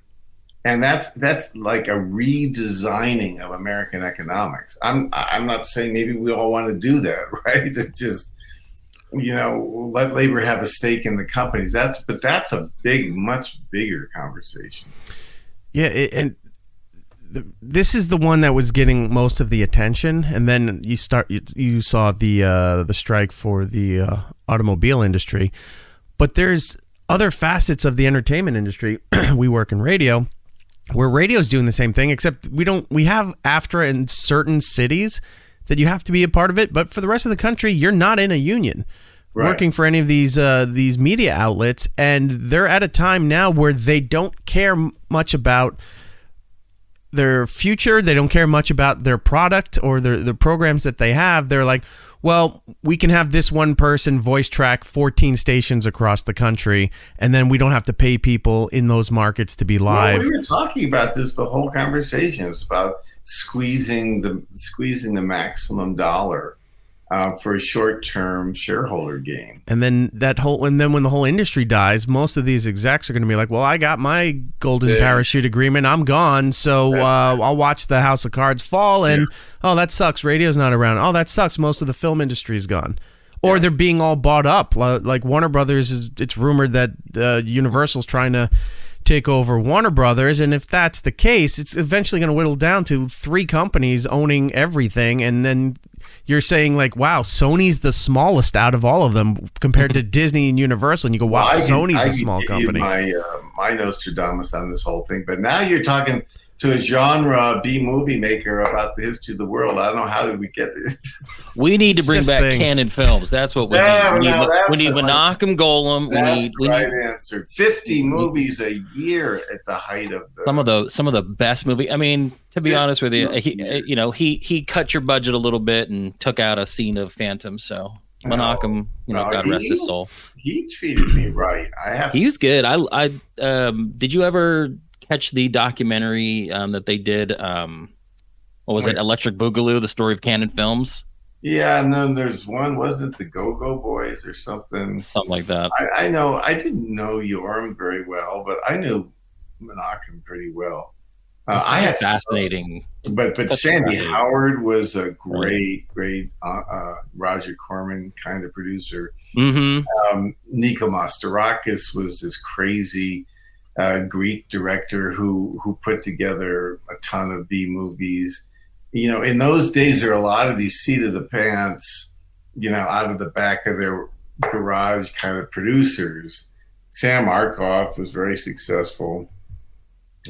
And that's like a redesigning of American economics. I'm not saying maybe we all want to do that, right? It's just, let labor have a stake in the companies. That's a much bigger conversation. Yeah, this is the one that was getting most of the attention, and then you saw the strike for the automobile industry, but there's other facets of the entertainment industry. We work in radio, where radio's doing the same thing, except we have AFTRA in certain cities that you have to be a part of it, but for the rest of the country, you're not in a union working for any of these media outlets, and they're at a time now where they don't care much about their future. They don't care much about their product or the programs that they have. They're like, well, we can have this one person voice track 14 stations across the country, and then we don't have to pay people in those markets to be live. Well, we were talking about this the whole conversation. It's about squeezing the maximum dollar for a short-term shareholder gain. And then when the whole industry dies, most of these execs are going to be like, well, I got my golden parachute agreement. I'm gone. So I'll watch the House of Cards fall. And, that sucks. Radio's not around. Oh, that sucks. Most of the film industry is gone. Or they're being all bought up. Like Warner Brothers, it's rumored that Universal's trying to take over Warner Brothers, and if that's the case, it's eventually going to whittle down to 3 companies owning everything, and then you're saying like, wow, Sony's the smallest out of all of them compared to Disney and Universal, and you go, wow, Sony's a small company. My Nostradamus on this whole thing, but now you're talking to a genre B movie maker about the history of the world. I don't know how did we get it. We need to bring back Canon Films. That's what we need. We need Menachem Golem. That's the right answer. 50 movies a year at the height of some of the best movies. I mean, to be honest with you, he cut your budget a little bit and took out a scene of Phantom. So Menachem, God rest his soul. He treated me right. He was good. I did you ever catch the documentary that they did? What was it? Electric Boogaloo, the story of Canon Films. Yeah, and then there's one, wasn't it the Go-Go Boys or something? Something like that. I know. I didn't know Yorm very well, but I knew Menachem pretty well. I had fascinating. But Sandy Howard was a great Roger Corman kind of producer. Mm-hmm. Nico Mastorakis was this crazy Greek director who put together a ton of B movies. You know, in those days, there were a lot of these seat of the pants, you know, out of the back of their garage kind of producers. Sam Arkoff was very successful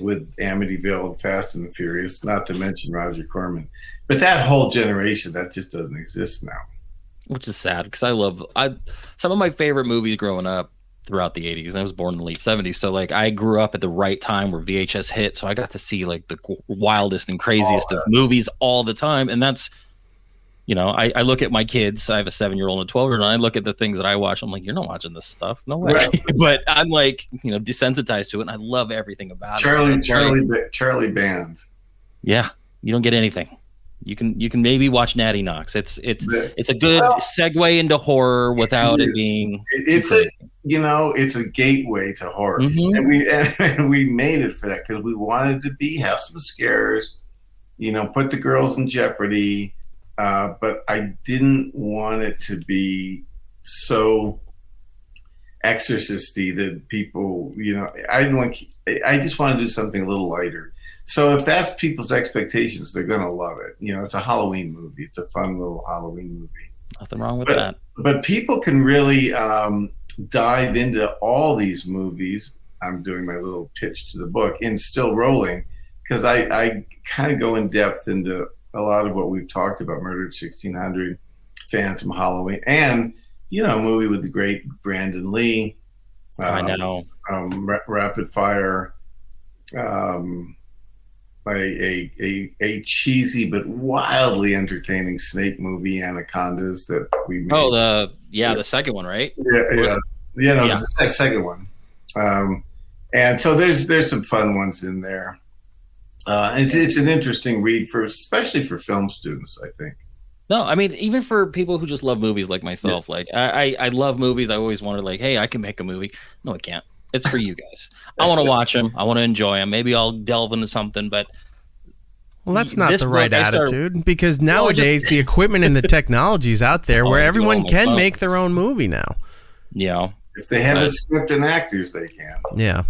with Amityville and Fast and the Furious, not to mention Roger Corman. But that whole generation, that just doesn't exist now. Which is sad, because some of my favorite movies growing up throughout the 80s. I was born in the late 70s, so like I grew up at the right time where VHS hit, so I got to see like the wildest and craziest of movies all the time. And that's, you know, I look at my kids. I have a 7-year-old and a 12-year-old, and I look at the things that I watch. I'm like, you're not watching this stuff, no way. Right. But I'm like, you know, desensitized to it, and I love everything about it. Charlie Band. Yeah, you don't get anything. You can maybe watch Natty Knocks. It's a good segue into horror without it being. It's a gateway to horror, and we made it for that because we wanted to have some scares, you know, put the girls in jeopardy. But I didn't want it to be so exorcisty that people, you know, I just want to do something a little lighter. So if that's people's expectations, they're going to love it. You know, it's a Halloween movie. It's a fun little Halloween movie. Nothing wrong with that. But people can really dive into all these movies. I'm doing my little pitch to the book in Still Rolling, because I kind of go in depth into a lot of what we've talked about: Murder at 1600, Phantom, Halloween, and, you know, a movie with the great Brandon Lee. I know. Rapid Fire. A cheesy but wildly entertaining snake movie, Anacondas, that we made. Oh, the second one, right? The second one. And so there's some fun ones in there. It's an interesting read especially for film students, I think. No, I mean, even for people who just love movies like myself. Like I love movies. I always wondered, like, hey, I can make a movie. No, I can't. It's for you guys. I want to watch them. I want to enjoy them. Maybe I'll delve into something, but that's not the right attitude, because nowadays the equipment and the technology is out there where everyone can make their own movie now. Yeah. If they have a script and actors, they can. Yeah.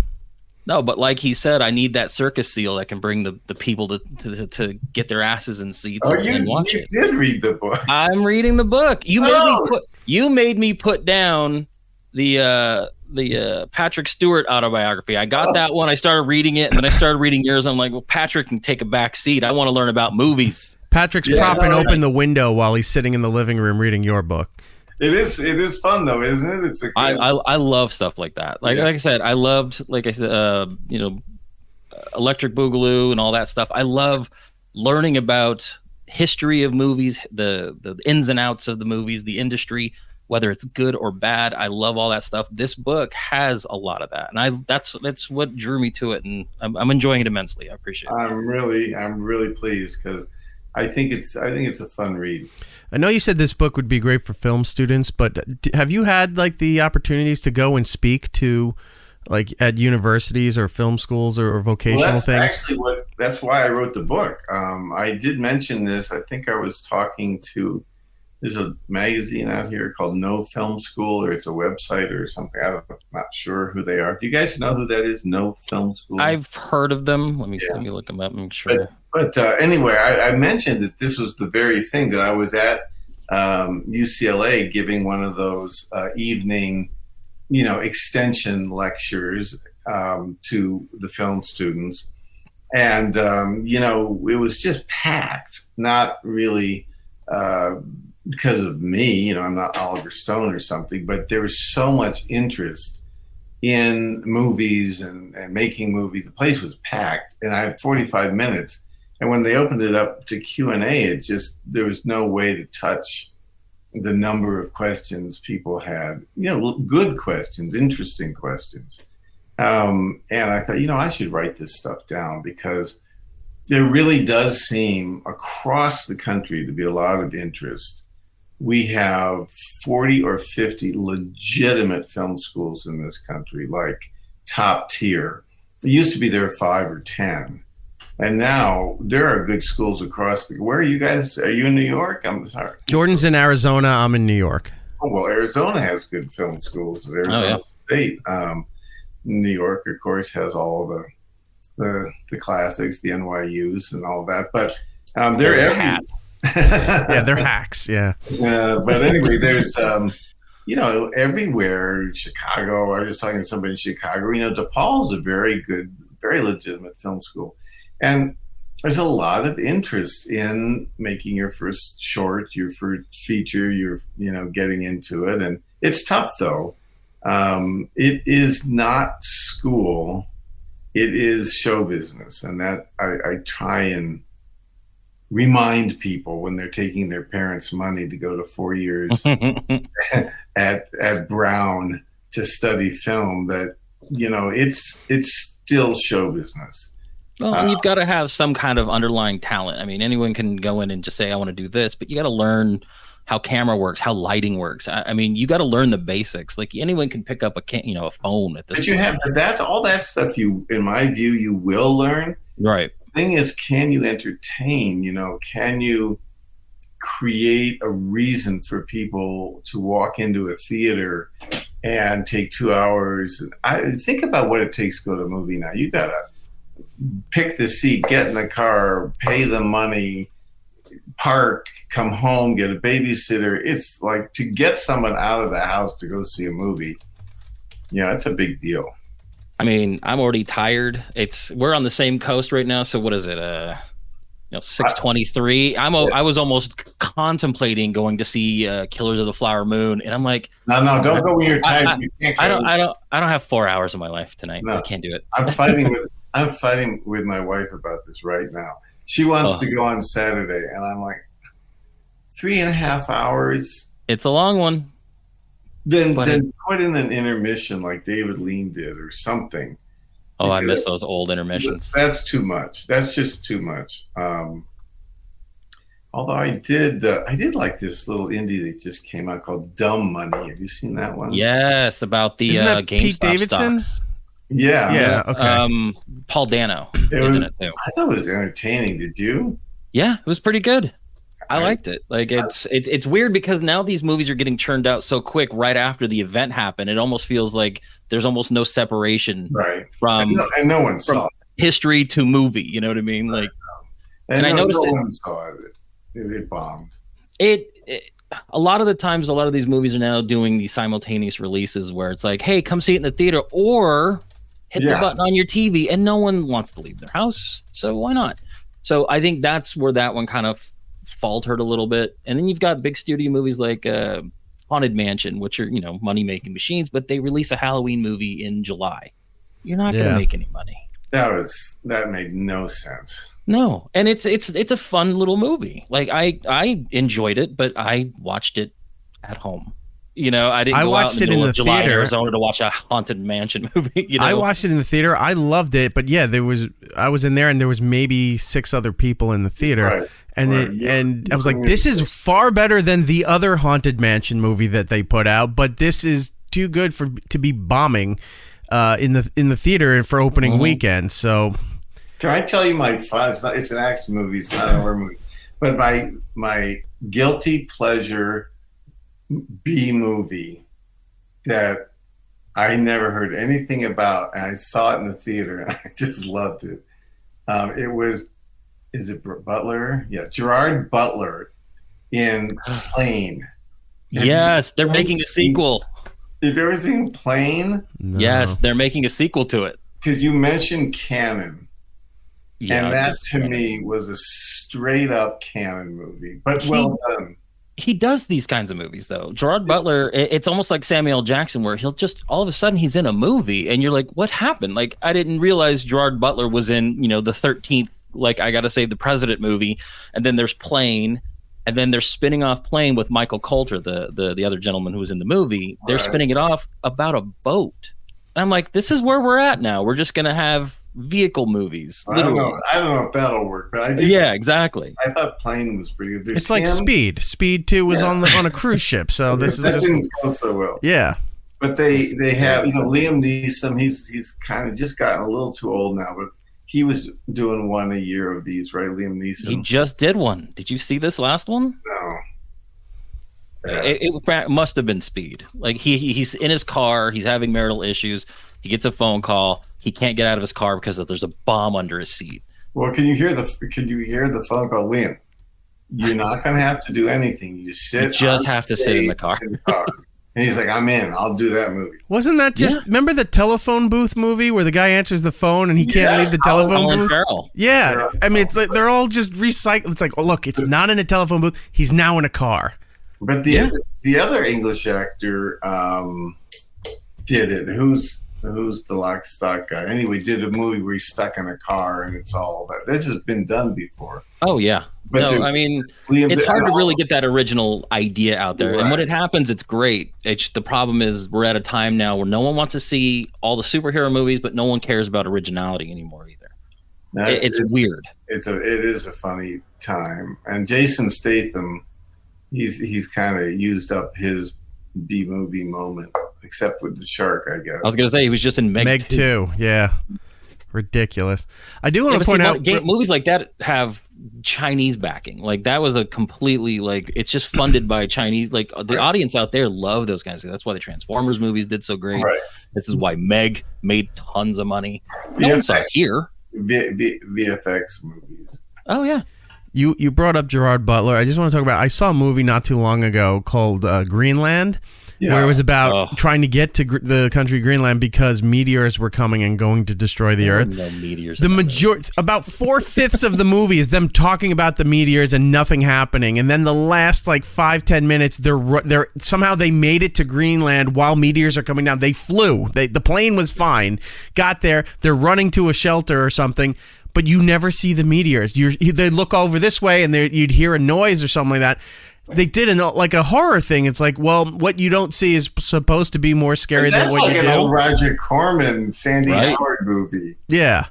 No, but like he said, I need that circus seal that can bring the people to get their asses in seats and watch it. You did read the book. I'm reading the book. You made me put down the Patrick Stewart autobiography. I got that one. I started reading it, and then I started reading yours. I'm like, well, Patrick can take a back seat. I want to learn about movies. Patrick's propping open the window while he's sitting in the living room reading your book. It is fun though, isn't it? I love stuff like that. Like I said, I loved, Electric Boogaloo and all that stuff. I love learning about history of movies, the ins and outs of the movies, the industry, whether it's good or bad. I love all that stuff. This book has a lot of that, and that's what drew me to it, and I'm enjoying it immensely. I appreciate it. I'm really pleased, because I think it's a fun read. I know you said this book would be great for film students, but have you had like the opportunities to go and speak to, like, at universities or film schools or vocational things? That's why I wrote the book. I did mention this. I think I was talking to, there's a magazine out here called No Film School, or it's a website or something. I'm not sure who they are. Do you guys know who that is? No Film School? I've heard of them. Let me look them up and make sure. But anyway, I mentioned that this was the very thing that I was at UCLA giving one of those evening, extension lectures to the film students. And, it was just packed, not really because of me, I'm not Oliver Stone or something, but there was so much interest in movies and making movies. The place was packed, and I had 45 minutes. And when they opened it up to Q&A, there was no way to touch the number of questions people had, good questions, interesting questions. And I thought, I should write this stuff down, because there really does seem across the country to be a lot of interest. We have 40 or 50 legitimate film schools in this country, like top tier. It used to be there were 5 or 10. And now there are good schools across where are you guys? Are you in New York? I'm sorry. Jordan's in Arizona. I'm in New York. Oh, well, Arizona has good film schools. Arizona State. New York, of course, has all the classics, the NYUs and all that. But they're yeah, they're hacks. Yeah. But anyway, there's everywhere. Chicago. I was just talking to somebody in Chicago. DePaul's a very good, very legitimate film school. And there's a lot of interest in making your first short, your first feature, getting into it. And it's tough, though. It is not school. It is show business. And that I try and remind people when they're taking their parents' money to go to 4 years at Brown to study film that, it's still show business. Well, you've got to have some kind of underlying talent. I mean, anyone can go in and just say, I want to do this, but you got to learn how camera works, how lighting works. I mean, you got to learn the basics. Like anyone can pick up a phone at this point. But that's all that stuff in my view, you will learn. Right. The thing is, can you entertain? Can you create a reason for people to walk into a theater and take 2 hours? I think about what it takes to go to a movie now. You got to pick the seat, get in the car, pay the money, park, come home, get a babysitter. It's like to get someone out of the house to go see a movie. It's a big deal. I mean, I'm already tired. We're on the same coast right now. So what is it? 6:23. I was almost contemplating going to see Killers of the Flower Moon, and I'm like, no, don't go when you're tired. I don't have 4 hours of my life tonight. No, I can't do it. I'm fighting with my wife about this right now. She wants to go on Saturday, and I'm like, 3.5 hours. It's a long one. Then put in an intermission like David Lean did or something. Oh, I miss those old intermissions. That's too much. That's just too much. Although I did like this little indie that just came out called Dumb Money. Have you seen that one? Yes, about the GameStop Pete Davidson stocks. Yeah. Okay. Paul Dano, isn't it too? I thought it was entertaining. Did you? Yeah, it was pretty good. I liked it. Like it's weird because now these movies are getting churned out so quick right after the event happened. It almost feels like there's almost no separation from and no one saw history to movie. You know what I mean? Like, and I noticed no one saw it. It bombed. A lot of the times, a lot of these movies are now doing these simultaneous releases where it's like, hey, come see it in the theater or hit the button on your TV, and no one wants to leave their house, so why not? So I think that's where that one kind of faltered a little bit. And then you've got big studio movies like Haunted Mansion, which are money making machines, but they release a Halloween movie in July. You're not going to make any money. That made no sense. No, and it's a fun little movie. Like I enjoyed it, but I watched it at home. I didn't. I watched it in the July theater, Arizona, to watch a Haunted Mansion movie. I watched it in the theater. I loved it, but I was in there, and there was maybe 6 other people in the theater, right. And I was like, this is far better than the other Haunted Mansion movie that they put out, but this is too good to be bombing in the theater for opening weekend. So, can I tell you my fun? It's an action movie. It's not a horror movie, but my guilty pleasure B movie that I never heard anything about, and I saw it in the theater, and I just loved it. Is it Butler? Yeah, Gerard Butler in Plane. Yes, they're making a sequel. Have you ever seen Plane? No. Yes, they're making a sequel to it. Because you mentioned Cannon. Yeah, and that to me was a straight up Cannon movie, but well done. He does these kinds of movies, though. Gerard Butler, it's almost like Samuel L. Jackson, where he'll just all of a sudden he's in a movie, and you're like, "What happened?" Like, I didn't realize Gerard Butler was in, the 13th, like I Gotta Save the President movie, and then there's Plane, and then they're spinning off Plane with Michael Coulter, the other gentleman who was in the movie. They're spinning it off about a boat, and I'm like, "This is where we're at now. We're just gonna have vehicle movies." I don't know if that'll work, but yeah, exactly. I thought Plane was pretty good. It's like Speed. Speed 2 was on a cruise ship, so this that didn't go so well. Yeah, but they have Liam Neeson. He's kind of just gotten a little too old now, but he was doing one a year of these, right? Liam Neeson. He just did one. Did you see this last one? No. Yeah. It must have been Speed. Like he's in his car. He's having marital issues. He gets a phone call. He can't get out of his car because there's a bomb under his seat. Well, can you hear the phone call, Liam? You're not going to have to do anything. You just have to sit in the car. And he's like, I'm in. I'll do that movie. Wasn't that just, remember the telephone booth movie where the guy answers the phone and he can't leave the telephone booth? Farrell. Yeah. I mean, it's like, they're all just recycled. It's like, oh, look, it's not in a telephone booth. He's now in a car. But the other English actor did it. Who's the lock stock guy? Anyway, did a movie where he's stuck in a car and it's all that. This has been done before. Oh, yeah. But no, I mean, it's hard to really get that original idea out there. Right. And when it happens, it's great. The problem is we're at a time now where no one wants to see all the superhero movies, but no one cares about originality anymore either. It's weird. It is a funny time. And Jason Statham, he's kind of used up his B-movie moment, except with the shark, I guess. I was going to say he was just in Meg 2. Yeah. Ridiculous. I do want to point out movies like that have Chinese backing. Like that was a completely it's just funded by Chinese. Like the audience out there love those kinds of things. That's why the Transformers movies did so great. Right. This is why Meg made tons of money. No one saw it here. VFX movies. Oh yeah. You brought up Gerard Butler. I just want to talk about. I saw a movie not too long ago called Greenland. Yeah. Where it was about trying to get to the country Greenland because meteors were coming and going to destroy the Earth. No meteors. The majority, about 4/5 of the movie is them talking about the meteors and nothing happening. And then the last 5-10 minutes, they're somehow they made it to Greenland while meteors are coming down. They flew. The plane was fine. Got there. They're running to a shelter or something. But you never see the meteors. They look over this way and you'd hear a noise or something like that. They did a horror thing. It's like, well, what you don't see is supposed to be more scary than what you do. That's like an old Roger Corman, Sandy Howard movie. Yeah.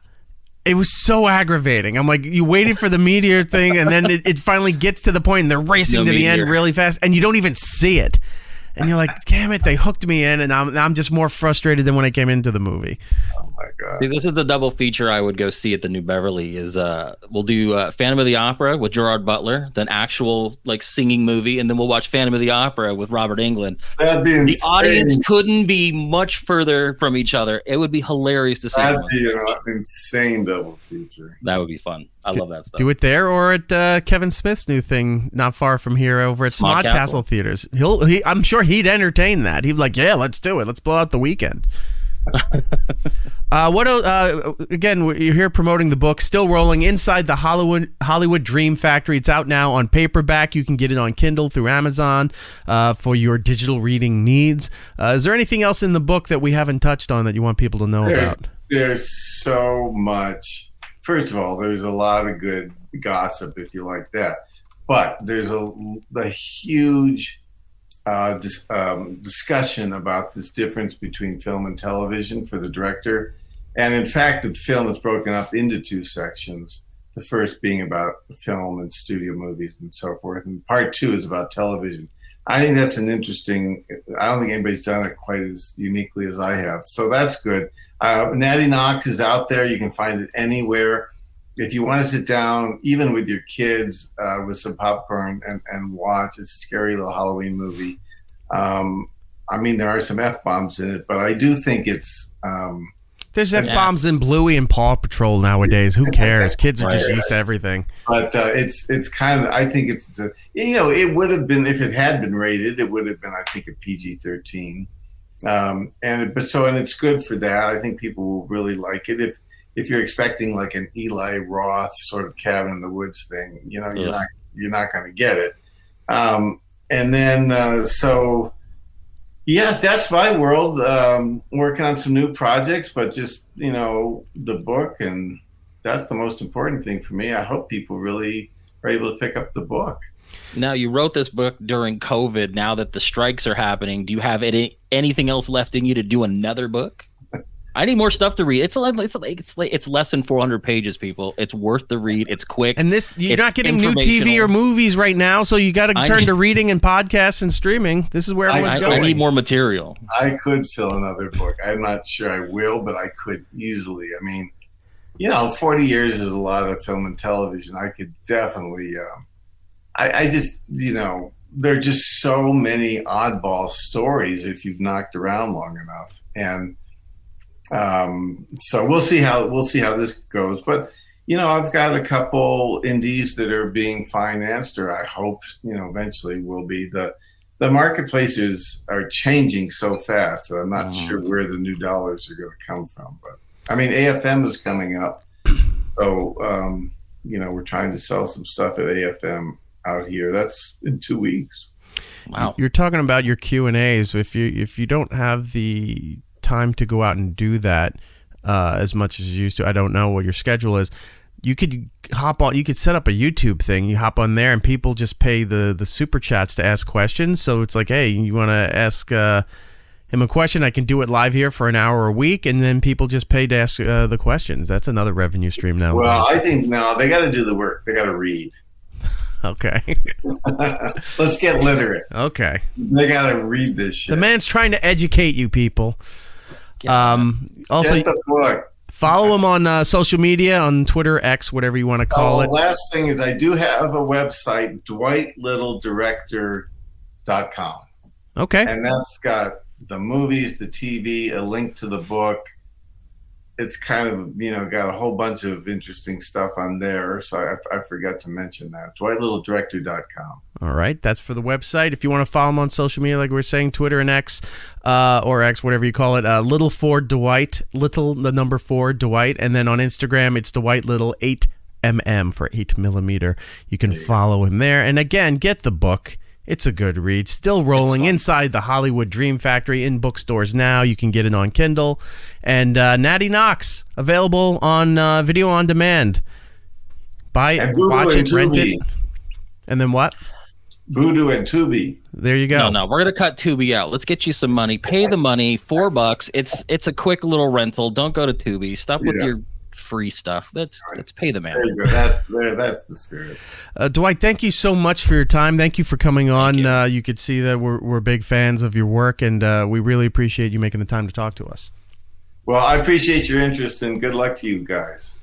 It was so aggravating. I'm like, you waited for the meteor thing, and then it finally gets to the point, and they're racing to the end really fast, and you don't even see it. And you're like, damn it, they hooked me in, and I'm just more frustrated than when I came into the movie. Oh my God. See, this is the double feature I would go see at the New Beverly is we'll do Phantom of the Opera with Gerard Butler, then actual singing movie, and then we'll watch Phantom of the Opera with Robert Englund. That'd be insane. The audience couldn't be much further from each other. It would be hilarious to see. That'd be an insane double feature. That would be fun. I love that stuff. Do it there or at Kevin Smith's new thing not far from here over at Smod Castle Theaters. I'm sure he'd entertain that. He'd be like, yeah, let's do it. Let's blow out the weekend. Again, you're here promoting the book, Still Rolling, Inside the Hollywood Dream Factory. It's out now on paperback. You can get it on Kindle through Amazon for your digital reading needs. Is there anything else in the book that we haven't touched on that you want people to know about? There's so much. First of all, there's a lot of good gossip if you like that, but there's a huge discussion about this difference between film and television for the director. And in fact, the film is broken up into two sections. The first being about film and studio movies and so forth. And part two is about television. I think that's an interesting, I don't think anybody's done it quite as uniquely as I have. So that's good. Natty Knocks is out there. You can find it anywhere. If you want to sit down, even with your kids, with some popcorn and watch, it's a scary little Halloween movie. I mean, there are some F-bombs in it, but I do think it's... There's F-bombs in Bluey and Paw Patrol nowadays. Who cares? Kids are just used to everything. But it's kind of... I think it's... it would have been... If it had been rated, it would have been, I think, a PG-13. And it's good for that. I think people will really like it. If you're expecting like an Eli Roth sort of cabin in the woods thing, you're not going to get it. And then that's my world. Working on some new projects, but just the book, and that's the most important thing for me. I hope people really are able to pick up the book. Now, you wrote this book during COVID. Now that the strikes are happening, do you have anything else left in you to do another book? I need more stuff to read. It's less than 400 pages, people. It's worth the read. It's quick. And you're not getting new TV or movies right now, so you got to turn to reading and podcasts and streaming. This is where everyone's going. I need more material. I could fill another book. I'm not sure I will, but I could easily. I mean, 40 years is a lot of film and television. I could definitely, I just, there are just so many oddball stories if you've knocked around long enough. And so we'll see how this goes. But, I've got a couple indies that are being financed, or I hope, eventually will be. The marketplaces are changing so fast that I'm not sure where the new dollars are going to come from. But I mean, AFM is coming up. So, we're trying to sell some stuff at AFM out here. That's in 2 weeks. Wow. You're talking about your Q&As. If you don't have the time to go out and do that as much as you used to, I don't know what your schedule is. You could hop on. You could set up a YouTube thing. You hop on there, and people just pay the super chats to ask questions. So it's like, hey, you want to ask him a question? I can do it live here for an hour a week, and then people just pay to ask the questions. That's another revenue stream now. Well, I think no, they got to do the work. They got to read. Okay. Let's get literate. Okay. They got to read this shit. The man's trying to educate you people. Also, get the book. Follow him on social media, on Twitter, X, whatever you want to call it. The last thing is I do have a website, dwightlittleddirector.com. Okay. And that's got the movies, the TV, a link to the book. It's kind of, got a whole bunch of interesting stuff on there. So I forgot to mention that. dwightlittleddirector.com. All right. That's for the website. If you want to follow him on social media, like we were saying, Twitter and X, or X, whatever you call it, Little 4 Dwight, Little, the number 4 Dwight. And then on Instagram, it's Dwight Little 8mm for 8mm. You can follow him there. And again, get the book. It's a good read. Still rolling inside the Hollywood Dream Factory, in bookstores now. You can get it on Kindle. And Natty Knocks, available on video on demand. Buy it, watch it, rent it. And then what? Voodoo and Tubi. There you go. No, we're gonna cut Tubi out. Let's get you some money. Pay the money, $4. It's a quick little rental. Don't go to Tubi. Stop with your free stuff. Let's pay the man. There you go. That's the spirit. Dwight, thank you so much for your time. Thank you for coming on. You could see that we're big fans of your work, and we really appreciate you making the time to talk to us. Well, I appreciate your interest, and good luck to you guys.